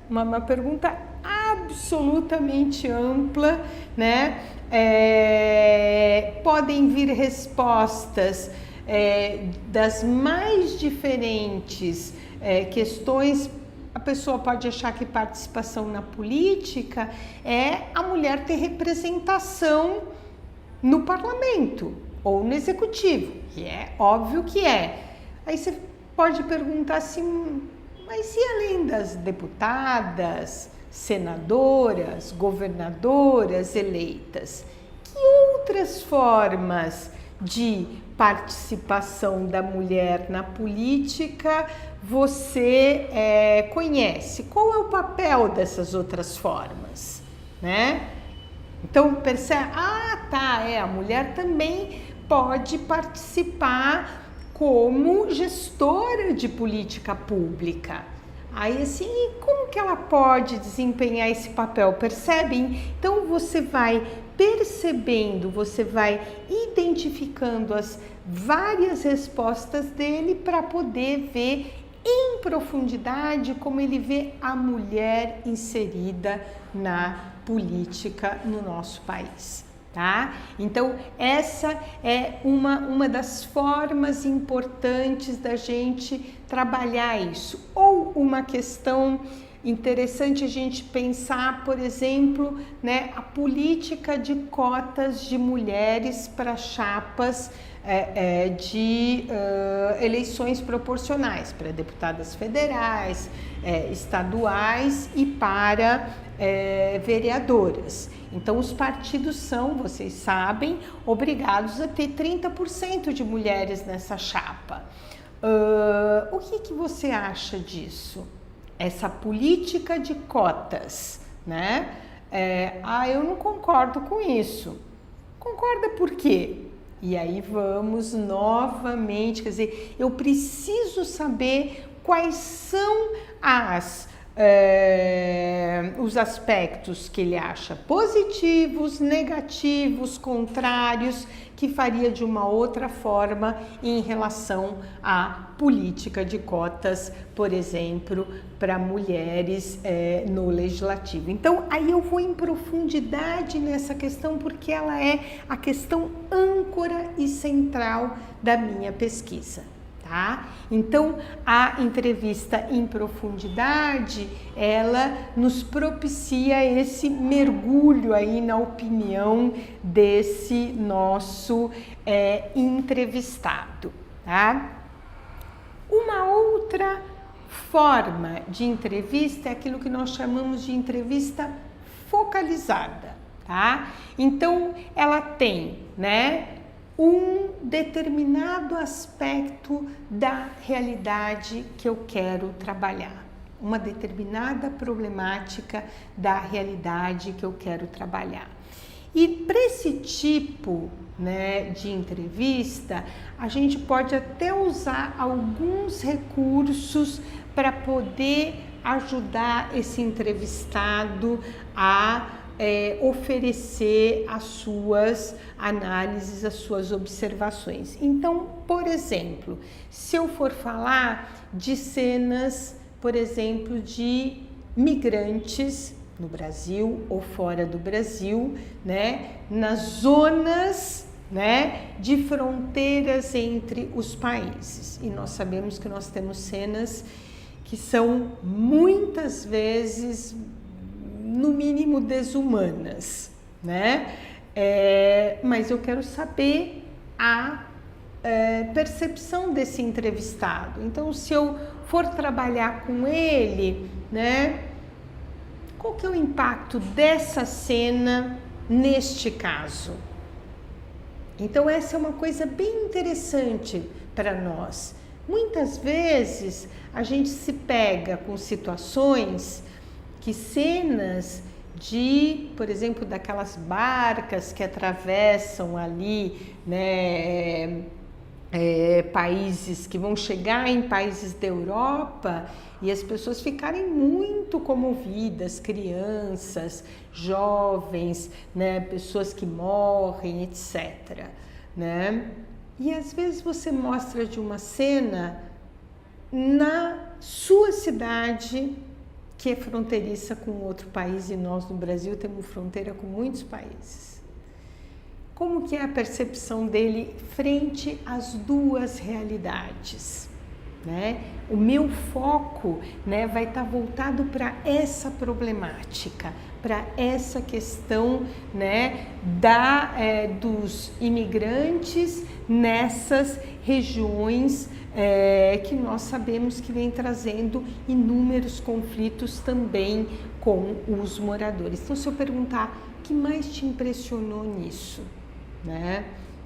uma pergunta absolutamente ampla, né? Podem vir respostas das mais diferentes questões. A pessoa pode achar que participação na política é a mulher ter representação no parlamento ou no executivo, que é óbvio que é. Aí você pode perguntar assim, mas e além das deputadas, senadoras, governadoras eleitas, que outras formas de participação da mulher na política você conhece? Qual é o papel dessas outras formas, né? Então percebe, a mulher também pode participar como gestora de política pública. Aí assim, como que ela pode desempenhar esse papel? Percebem? Então você vai percebendo, você vai identificando as várias respostas dele para poder ver em profundidade como ele vê a mulher inserida na política no nosso país. Tá? Então, essa é uma das formas importantes da gente trabalhar isso. Ou uma questão interessante a gente pensar, por exemplo, né, a política de cotas de mulheres para chapas de eleições proporcionais, para deputadas federais, estaduais e para vereadoras. Então, os partidos são, vocês sabem, obrigados a ter 30% de mulheres nessa chapa. O que você acha disso? Essa política de cotas, né? Eu não concordo com isso. Concorda por quê? E aí vamos novamente, quer dizer, eu preciso saber quais são os aspectos que ele acha positivos, negativos, contrários, que faria de uma outra forma em relação à política de cotas, por exemplo, para mulheres no legislativo. Então, aí eu vou em profundidade nessa questão, porque ela é a questão âncora e central da minha pesquisa. Tá? Então, a entrevista em profundidade, ela nos propicia esse mergulho aí na opinião desse nosso entrevistado. Tá? Uma outra forma de entrevista é aquilo que nós chamamos de entrevista focalizada. Tá? Então, ela tem, né, um determinado aspecto da realidade que eu quero trabalhar, uma determinada problemática da realidade que eu quero trabalhar. E para esse tipo, né, de entrevista, a gente pode até usar alguns recursos para poder ajudar esse entrevistado a oferecer as suas análises, as suas observações. Então, por exemplo, se eu for falar de cenas, por exemplo, de migrantes no Brasil ou fora do Brasil, né, nas zonas, né, de fronteiras entre os países. E nós sabemos que nós temos cenas que são muitas vezes, no mínimo, desumanas, né? Mas eu quero saber a percepção desse entrevistado. Então, se eu for trabalhar com ele, né, qual que é o impacto dessa cena neste caso? Então, essa é uma coisa bem interessante para nós. Muitas vezes a gente se pega com situações que cenas de, por exemplo, daquelas barcas que atravessam ali, né, países que vão chegar em países da Europa e as pessoas ficarem muito comovidas, crianças, jovens, né, pessoas que morrem, etc. Né? E às vezes você mostra de uma cena na sua cidade, que é fronteiriça com outro país, e nós no Brasil temos fronteira com muitos países. Como que é a percepção dele frente às duas realidades? Né? O meu foco, né, vai estar voltado para essa problemática, para essa questão, né, dos imigrantes nessas regiões que nós sabemos que vem trazendo inúmeros conflitos também com os moradores. Então, se eu perguntar, o que mais te impressionou nisso? Né?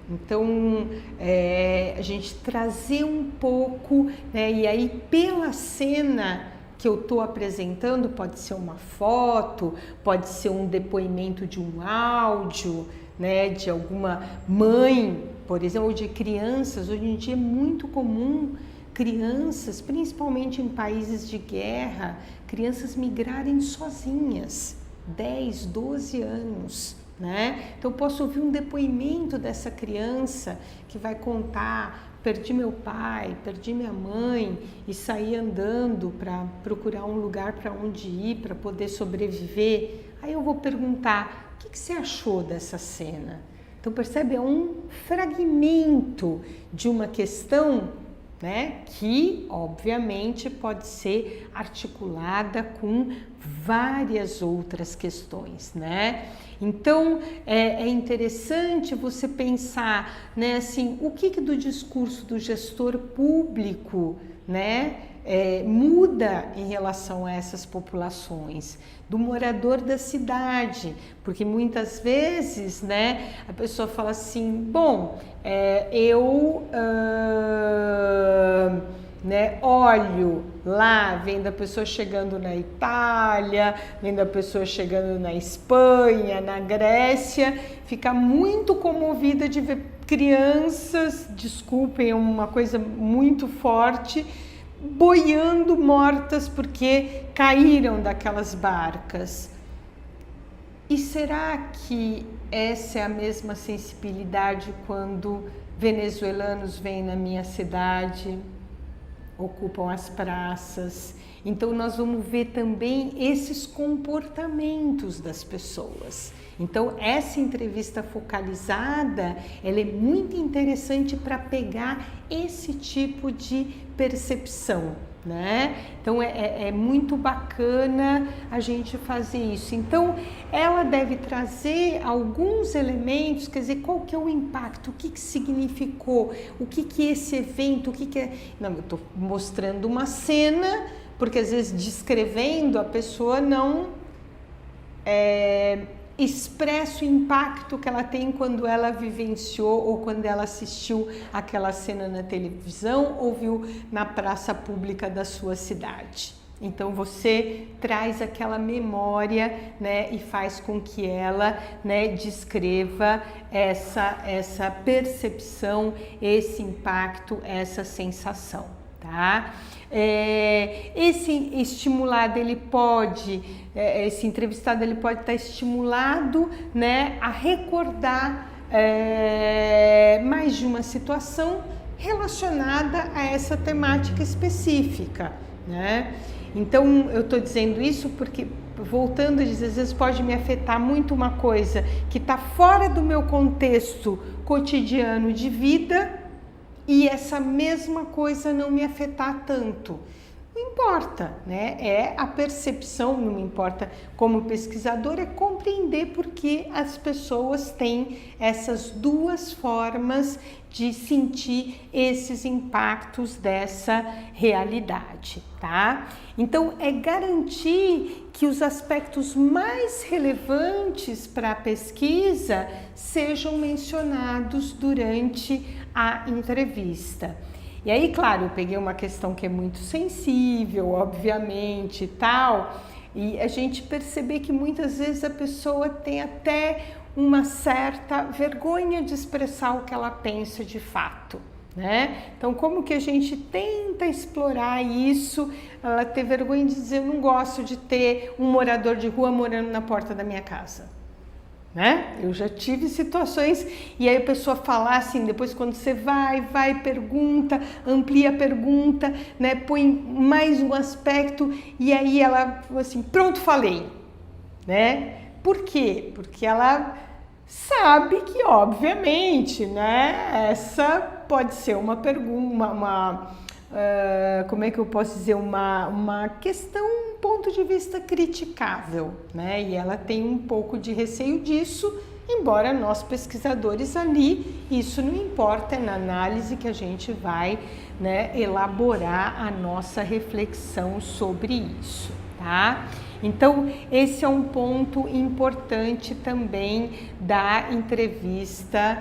Então, a gente trazer um pouco, né, e aí pela cena que eu estou apresentando, pode ser uma foto, pode ser um depoimento de um áudio, né, de alguma mãe, por exemplo, ou de crianças. Hoje em dia é muito comum crianças, principalmente em países de guerra, crianças migrarem sozinhas, 10, 12 anos. Né? Então eu posso ouvir um depoimento dessa criança que vai contar: perdi meu pai, perdi minha mãe e saí andando para procurar um lugar para onde ir, para poder sobreviver. Aí eu vou perguntar: o que você achou dessa cena? Então percebe, é um fragmento de uma questão né? Que obviamente pode ser articulada com várias outras questões, né? Então é interessante você pensar, né, assim, o que do discurso do gestor público, né, muda em relação a essas populações, do morador da cidade, porque muitas vezes, né, a pessoa fala assim, bom, né, olho lá, vendo a pessoa chegando na Itália, vendo a pessoa chegando na Espanha, na Grécia, fica muito comovida de ver crianças, desculpem, é uma coisa muito forte, boiando mortas porque caíram daquelas barcas. E será que essa é a mesma sensibilidade quando venezuelanos vêm na minha cidade, ocupam as praças? Então nós vamos ver também esses comportamentos das pessoas. Então essa entrevista focalizada, ela é muito interessante para pegar esse tipo de percepção, né? Então é muito bacana a gente fazer isso. Então ela deve trazer alguns elementos, quer dizer, qual que é o impacto, o que significou, o que esse evento, o que é... Não, eu estou mostrando uma cena, porque às vezes descrevendo a pessoa não expressa o impacto que ela tem quando ela vivenciou ou quando ela assistiu aquela cena na televisão ou viu na praça pública da sua cidade. Então você traz aquela memória, né, e faz com que ela, né, descreva essa percepção, esse impacto, essa sensação, tá? Esse estimulado, ele pode, esse entrevistado, ele pode estar estimulado, né, a recordar mais de uma situação relacionada a essa temática específica, né? Então eu estou dizendo isso porque, voltando a dizer, às vezes pode me afetar muito uma coisa que está fora do meu contexto cotidiano de vida e essa mesma coisa não me afetar tanto. Não importa, né? É a percepção, não me importa como pesquisador, é compreender porque as pessoas têm essas duas formas de sentir esses impactos dessa realidade, tá? Então, é garantir que os aspectos mais relevantes para a pesquisa sejam mencionados durante a entrevista. E aí, claro, eu peguei uma questão que é muito sensível, obviamente, e tal, e a gente perceber que muitas vezes a pessoa tem até uma certa vergonha de expressar o que ela pensa de fato, né? Então, como que a gente tenta explorar isso, ela ter vergonha de dizer, eu não gosto de ter um morador de rua morando na porta da minha casa. Né? Eu já tive situações e aí a pessoa falar assim, depois quando você vai, pergunta, amplia a pergunta, né? Põe mais um aspecto e aí ela falou assim, pronto, falei, né? Por quê? Porque ela sabe que, obviamente, né? Essa pode ser uma pergunta, como é que eu posso dizer, uma questão, um ponto de vista criticável, né? E ela tem um pouco de receio disso, embora nós pesquisadores ali, isso não importa, é na análise que a gente vai, né, elaborar a nossa reflexão sobre isso, tá? Então, esse é um ponto importante também da entrevista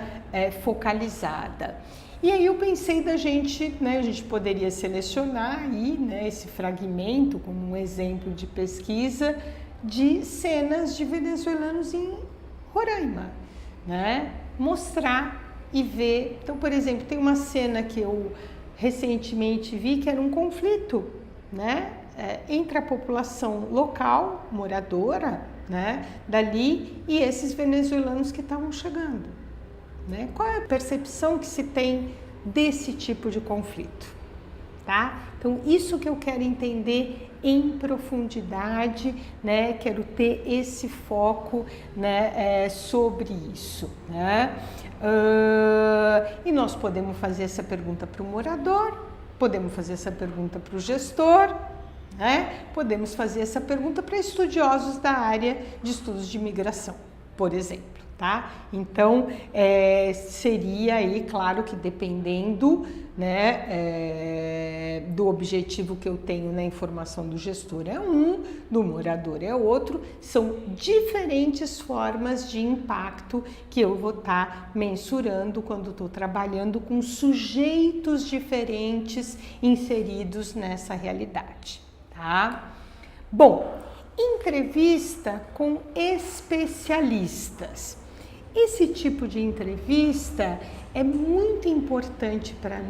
focalizada. E aí eu pensei da gente, né, a gente poderia selecionar aí, né, esse fragmento como um exemplo de pesquisa de cenas de venezuelanos em Roraima, né? Mostrar e ver. Então, por exemplo, tem uma cena que eu recentemente vi que era um conflito, né, entre a população local, moradora, né, dali e esses venezuelanos que estavam chegando. Né? Qual é a percepção que se tem desse tipo de conflito? Tá? Então, isso que eu quero entender em profundidade, né? Quero ter esse foco, né, sobre isso. Né? E nós podemos fazer essa pergunta para o morador, Podemos fazer essa pergunta para o gestor, né? Podemos fazer essa pergunta para estudiosos da área de estudos de imigração, por exemplo. Tá? Então, seria aí, claro que dependendo, né, do objetivo que eu tenho na informação do gestor é um, do morador é outro, são diferentes formas de impacto que eu vou estar mensurando quando estou trabalhando com sujeitos diferentes inseridos nessa realidade, tá? Bom, entrevista com especialistas. Esse tipo de entrevista é muito importante para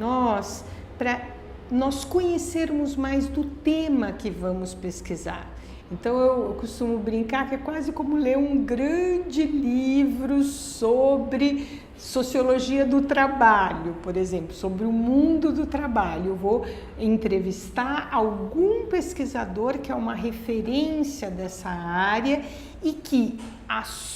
nós conhecermos mais do tema que vamos pesquisar. Então eu costumo brincar que é quase como ler um grande livro sobre sociologia do trabalho, por exemplo, sobre o mundo do trabalho. Eu vou entrevistar algum pesquisador que é uma referência dessa área e que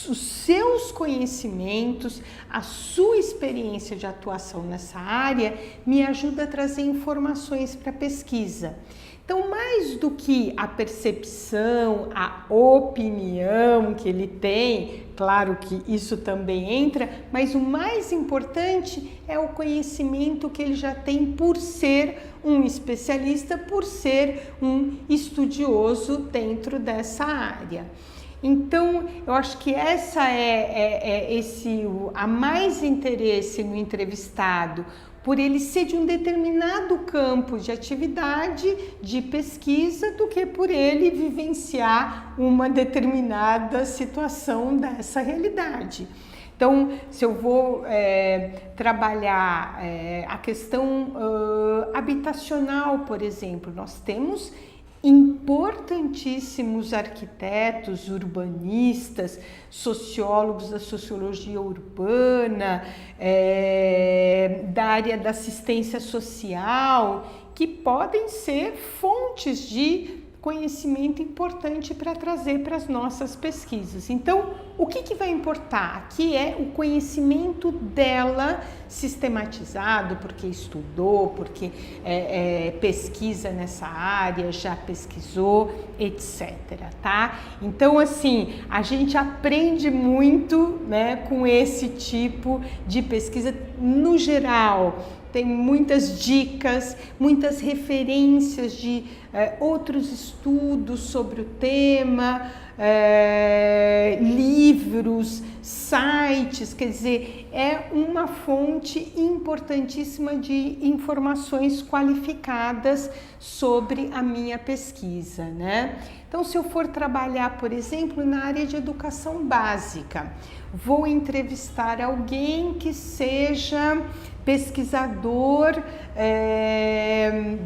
os seus conhecimentos, a sua experiência de atuação nessa área me ajuda a trazer informações para a pesquisa. Então, mais do que a percepção, a opinião que ele tem, claro que isso também entra, mas o mais importante é o conhecimento que ele já tem por ser um especialista, por ser um estudioso dentro dessa área. Então, eu acho que essa há mais interesse no entrevistado por ele ser de um determinado campo de atividade, de pesquisa, do que por ele vivenciar uma determinada situação dessa realidade. Então, se eu vou trabalhar a questão habitacional, por exemplo, nós temos importantíssimos arquitetos, urbanistas, sociólogos da sociologia urbana, da área da assistência social, que podem ser fontes de conhecimento importante para trazer para as nossas pesquisas. Então, o que vai importar aqui é o conhecimento dela sistematizado, porque estudou, porque pesquisa nessa área, já pesquisou, etc, tá? Então, assim, a gente aprende muito, né, com esse tipo de pesquisa no geral. Tem muitas dicas, muitas referências de outros estudos sobre o tema, livros, sites, quer dizer, é uma fonte importantíssima de informações qualificadas sobre a minha pesquisa, né? Então, se eu for trabalhar, por exemplo, na área de educação básica, vou entrevistar alguém que seja pesquisador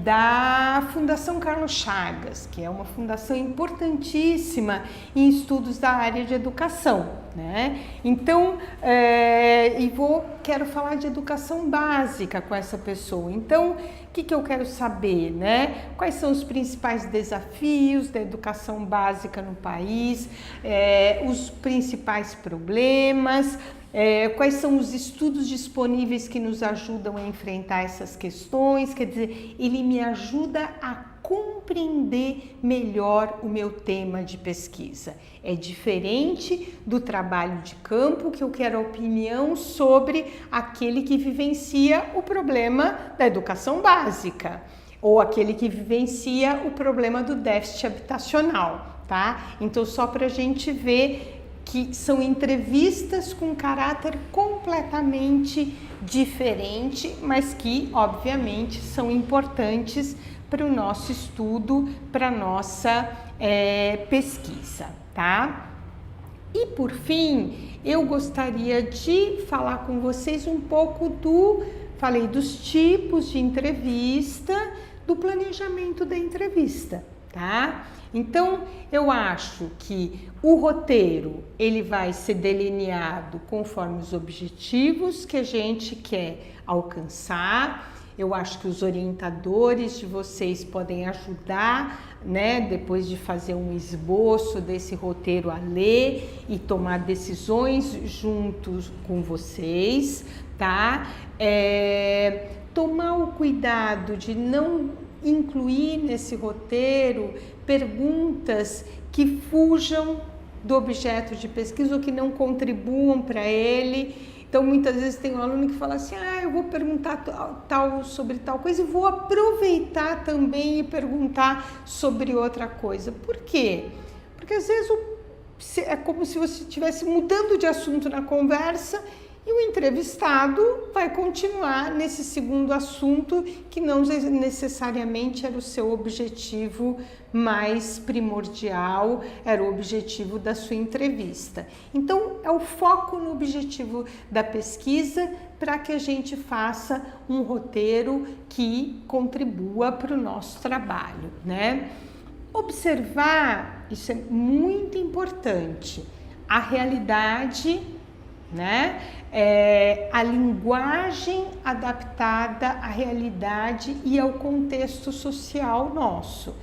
da Fundação Carlos Chagas, que é uma fundação importantíssima em estudos da área de educação, né? Então, quero falar de educação básica com essa pessoa. Então, o que eu quero saber, né? Quais são os principais desafios da educação básica no país, os principais problemas, quais são os estudos disponíveis que nos ajudam a enfrentar essas questões. Quer dizer, ele me ajuda a compreender melhor o meu tema de pesquisa. É diferente do trabalho de campo, que eu quero a opinião sobre aquele que vivencia o problema da educação básica, ou aquele que vivencia o problema do déficit habitacional, tá? Então, só para a gente ver que são entrevistas com caráter completamente diferente, mas que, obviamente, são importantes para o nosso estudo, para a nossa pesquisa, tá? E, por fim, eu gostaria de falar com vocês um pouco falei dos tipos de entrevista, do planejamento da entrevista, tá? Então, eu acho que o roteiro, ele vai ser delineado conforme os objetivos que a gente quer alcançar. Eu acho que os orientadores de vocês podem ajudar, né, depois de fazer um esboço desse roteiro, a ler e tomar decisões juntos com vocês, tá? Tomar o cuidado de não incluir nesse roteiro perguntas que fujam do objeto de pesquisa ou que não contribuam para ele. Então, muitas vezes tem um aluno que fala assim, eu vou perguntar sobre tal coisa e vou aproveitar também e perguntar sobre outra coisa. Por quê? Porque às vezes é como se você estivesse mudando de assunto na conversa e o entrevistado vai continuar nesse segundo assunto que não necessariamente era o seu objetivo mais primordial, era o objetivo da sua entrevista. Então, é o foco no objetivo da pesquisa para que a gente faça um roteiro que contribua para o nosso trabalho, né? Observar, isso é muito importante, a realidade, né? A linguagem adaptada à realidade e ao contexto social nosso.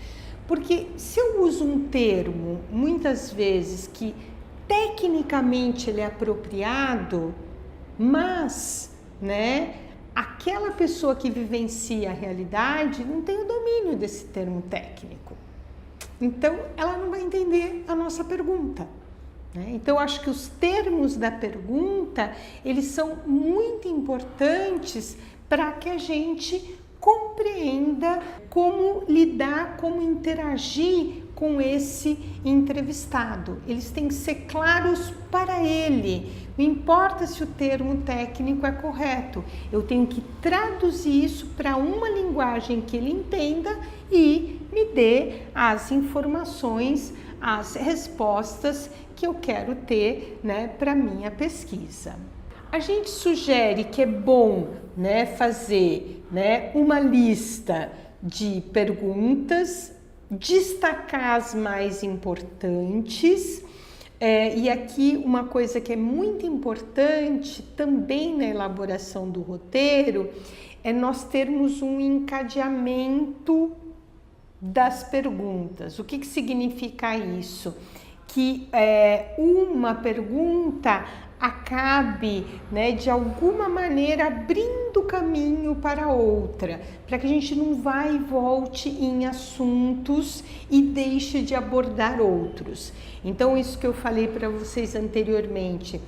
Porque se eu uso um termo, muitas vezes, que tecnicamente ele é apropriado, mas, né, aquela pessoa que vivencia a realidade não tem o domínio desse termo técnico. Então, ela não vai entender a nossa pergunta. Então, acho que os termos da pergunta, eles são muito importantes para que a gente compreenda como lidar, como interagir com esse entrevistado. Eles têm que ser claros para ele. Não importa se o termo técnico é correto, eu tenho que traduzir isso para uma linguagem que ele entenda e me dê as informações, as respostas que eu quero ter, né, para minha pesquisa. A gente sugere que é bom, né, fazer, né, uma lista de perguntas, destacar as mais importantes. E aqui uma coisa que é muito importante também na elaboração do roteiro é nós termos um encadeamento das perguntas. O que significa isso? Que uma pergunta acabe, né, de alguma maneira abrindo caminho para outra, para que a gente não vá e volte em assuntos e deixe de abordar outros. Então, isso que eu falei para vocês anteriormente,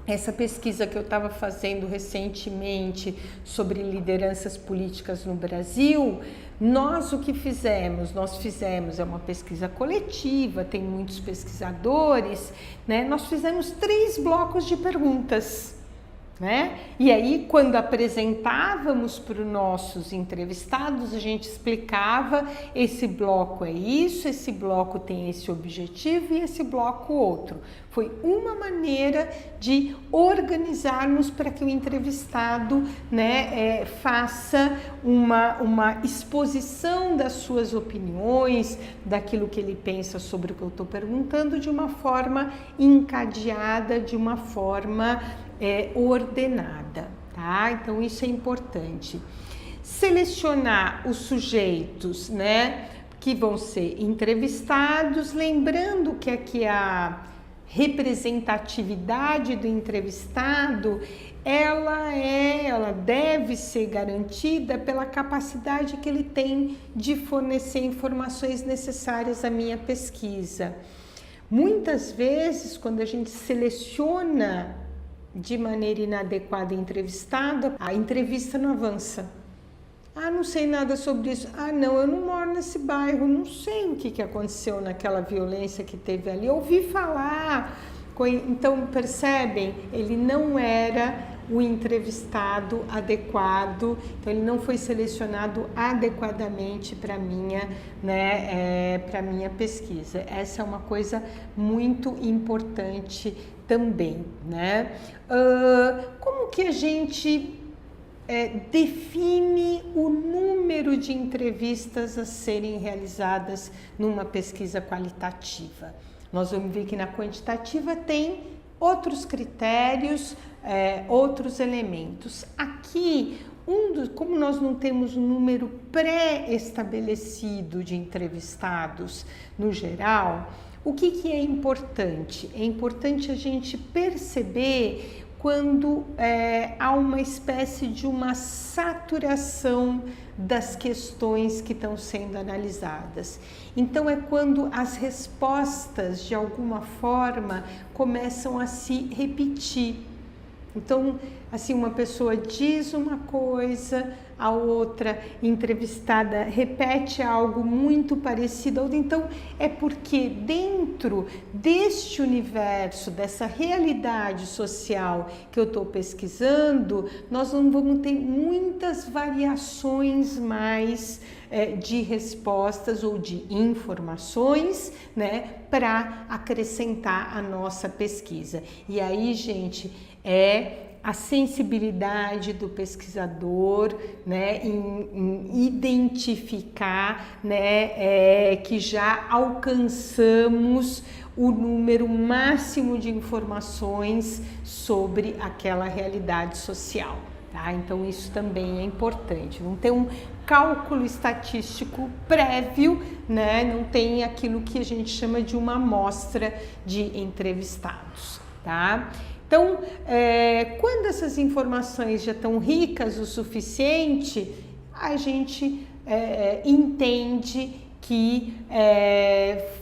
essa pesquisa que eu estava fazendo recentemente sobre lideranças políticas no Brasil, nós o que fizemos? Nós fizemos, é uma pesquisa coletiva, tem muitos pesquisadores, né? Nós fizemos 3 blocos de perguntas, né? E aí, quando apresentávamos para os nossos entrevistados, a gente explicava, esse bloco é isso, esse bloco tem esse objetivo e esse bloco outro. Foi uma maneira de organizarmos para que o entrevistado, né, faça uma exposição das suas opiniões, daquilo que ele pensa sobre o que eu estou perguntando, de uma forma encadeada, de uma forma ordenada, tá? Então, isso é importante. Selecionar os sujeitos, né, que vão ser entrevistados, lembrando que aqui a representatividade do entrevistado, ela deve ser garantida pela capacidade que ele tem de fornecer informações necessárias à minha pesquisa. Muitas vezes, quando a gente seleciona de maneira inadequada entrevistado, a entrevista não avança. Não sei nada sobre isso. Não, eu não moro nesse bairro, não sei o que aconteceu naquela violência que teve ali. Eu ouvi falar. Então, percebem? Ele não era o entrevistado adequado, então ele não foi selecionado adequadamente para minha, né, para minha pesquisa. Essa é uma coisa muito importante também, né? Como que a gente define o número de entrevistas a serem realizadas numa pesquisa qualitativa? Nós vamos ver que na quantitativa tem outros critérios, outros elementos. Aqui, como nós não temos um número pré-estabelecido de entrevistados no geral, o que é importante? É importante a gente perceber quando há uma espécie de uma saturação das questões que estão sendo analisadas. Então é quando as respostas, de alguma forma, começam a se repetir. Então, assim, uma pessoa diz uma coisa, a outra entrevistada repete algo muito parecido. Então, é porque dentro deste universo, dessa realidade social que eu estou pesquisando, nós não vamos ter muitas variações mais de respostas ou de informações, né, para acrescentar a nossa pesquisa. E aí, gente, a sensibilidade do pesquisador, né, em identificar, né, que já alcançamos o número máximo de informações sobre aquela realidade social. Tá? Então isso também é importante, não tem um cálculo estatístico prévio, né? Não tem aquilo que a gente chama de uma amostra de entrevistados. Tá? Então, quando essas informações já estão ricas o suficiente, a gente entende que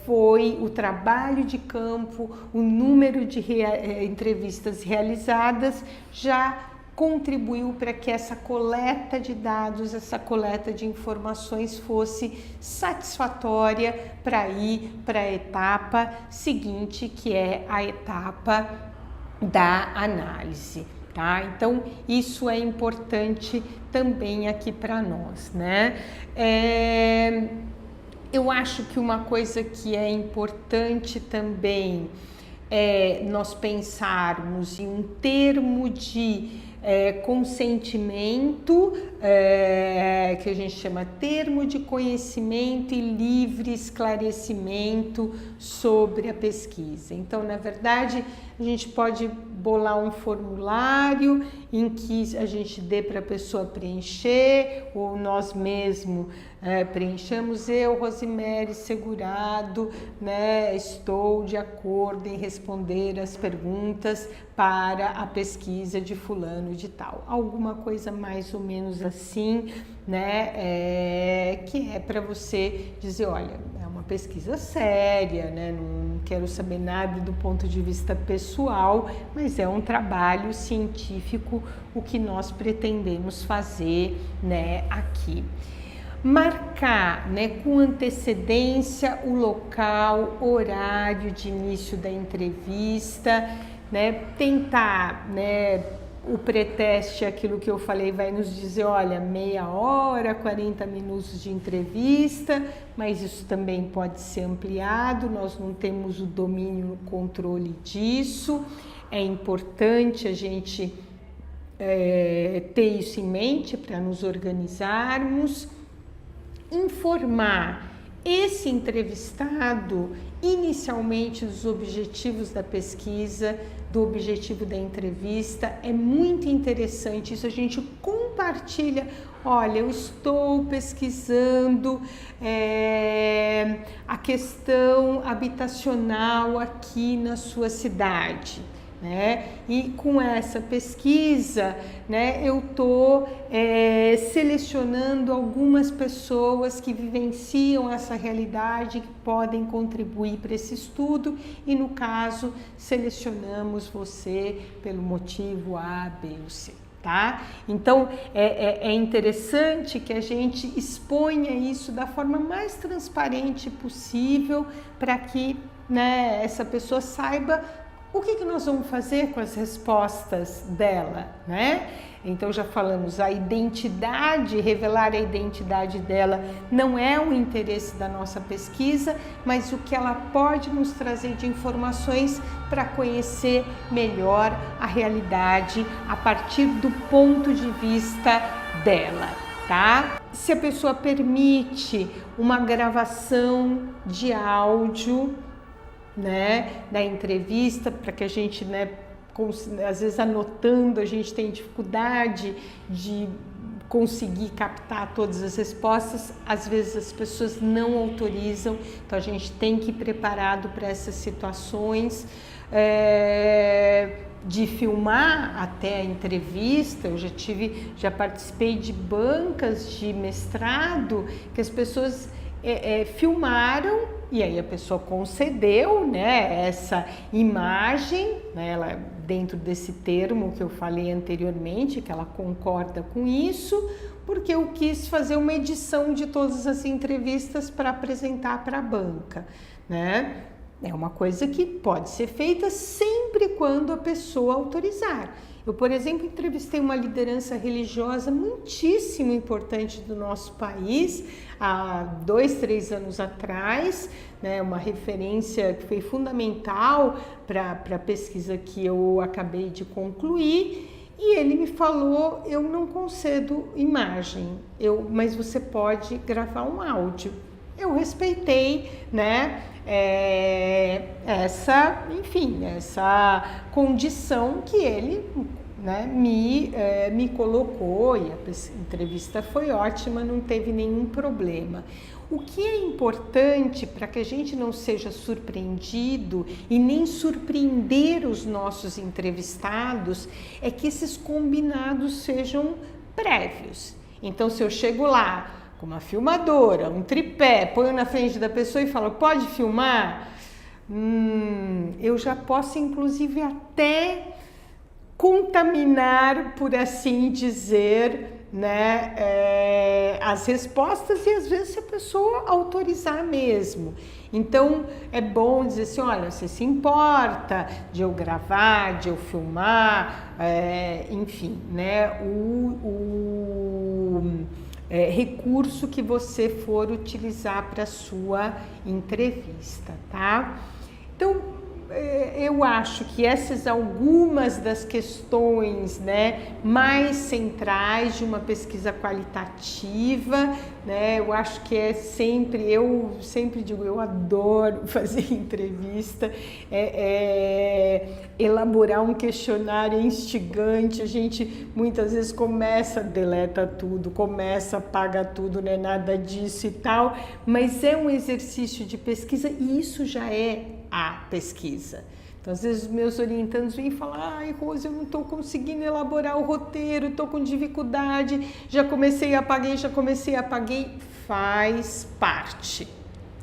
foi o trabalho de campo, o número de entrevistas realizadas já contribuiu para que essa coleta de dados, essa coleta de informações fosse satisfatória para ir para a etapa seguinte, que é a etapa da análise, tá? Então, isso é importante também aqui para nós, né? Eu acho que uma coisa que é importante também é nós pensarmos em um termo de consentimento, que a gente chama termo de conhecimento e livre esclarecimento sobre a pesquisa. Então, na verdade, a gente pode bolar um formulário em que a gente dê para a pessoa preencher, ou nós mesmos preenchamos. Eu, Rosemary Segurado, né, estou de acordo em responder as perguntas para a pesquisa de fulano de tal. Alguma coisa mais ou menos assim, né, que é para você dizer, olha, é uma pesquisa séria, né, não quero saber nada do ponto de vista pessoal, mas é um trabalho científico o que nós pretendemos fazer, né, aqui. Marcar, né, com antecedência o local, horário de início da entrevista, né, tentar, né, o pré-teste, aquilo que eu falei, vai nos dizer, olha, meia hora, 40 minutos de entrevista, mas isso também pode ser ampliado, nós não temos o domínio, o controle disso, é importante a gente ter isso em mente para nos organizarmos. Informar esse entrevistado inicialmente dos objetivos da pesquisa, do objetivo da entrevista, é muito interessante isso, a gente compartilha, olha, eu estou pesquisando a questão habitacional aqui na sua cidade, né? E com essa pesquisa, né, eu estou selecionando algumas pessoas que vivenciam essa realidade, que podem contribuir para esse estudo, e no caso selecionamos você pelo motivo A, B ou C. Tá? Então é interessante que a gente exponha isso da forma mais transparente possível para que, né, essa pessoa saiba o que nós vamos fazer com as respostas dela, né? Então já falamos, a identidade, revelar a identidade dela não é o interesse da nossa pesquisa, mas o que ela pode nos trazer de informações para conhecer melhor a realidade a partir do ponto de vista dela, tá? Se a pessoa permite uma gravação de áudio, né, da entrevista, para que a gente, né, às vezes anotando, a gente tem dificuldade de conseguir captar todas as respostas, às vezes as pessoas não autorizam, então a gente tem que ir preparado para essas situações. De filmar até a entrevista, eu já participei de bancas de mestrado que as pessoas filmaram e aí a pessoa concedeu, né, essa imagem, né, ela, dentro desse termo que eu falei anteriormente, que ela concorda com isso, porque eu quis fazer uma edição de todas as entrevistas para apresentar para a banca, né? É uma coisa que pode ser feita sempre quando a pessoa autorizar. Eu, por exemplo, entrevistei uma liderança religiosa muitíssimo importante do nosso país há 2, 3 anos atrás, né, uma referência que foi fundamental para a pesquisa que eu acabei de concluir. E ele me falou, eu não concedo imagem, mas você pode gravar um áudio. Eu respeitei, né, essa condição que ele, né, me colocou, e a entrevista foi ótima, não teve nenhum problema. O que é importante para que a gente não seja surpreendido e nem surpreender os nossos entrevistados é que esses combinados sejam prévios. Então, se eu chego lá com uma filmadora, um tripé, ponho na frente da pessoa e falo, pode filmar? Eu já posso, inclusive, até contaminar, por assim dizer, né, as respostas e às vezes se a pessoa autorizar mesmo. Então é bom dizer assim, olha, você se importa de eu gravar, de eu filmar, enfim, né, recurso que você for utilizar para sua entrevista, tá? Então, eu acho que essas algumas das questões, né, mais centrais de uma pesquisa qualitativa, né, eu acho que eu sempre digo, eu adoro fazer entrevista, elaborar um questionário instigante, a gente muitas vezes deleta tudo, apaga tudo, não é nada disso e tal, mas é um exercício de pesquisa e isso já é a pesquisa. Então, às vezes, meus orientandos vêm falar, ai, Rose, eu não estou conseguindo elaborar o roteiro, estou com dificuldade, já comecei, apaguei. Faz parte,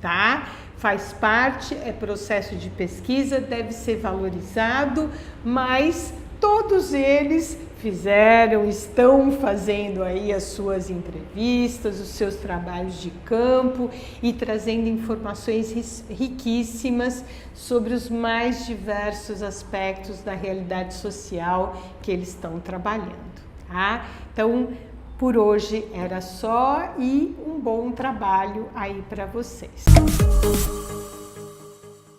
tá? Faz parte, é processo de pesquisa, deve ser valorizado, mas todos eles estão fazendo aí as suas entrevistas, os seus trabalhos de campo e trazendo informações riquíssimas sobre os mais diversos aspectos da realidade social que eles estão trabalhando, tá? Então, por hoje era só e um bom trabalho aí para vocês.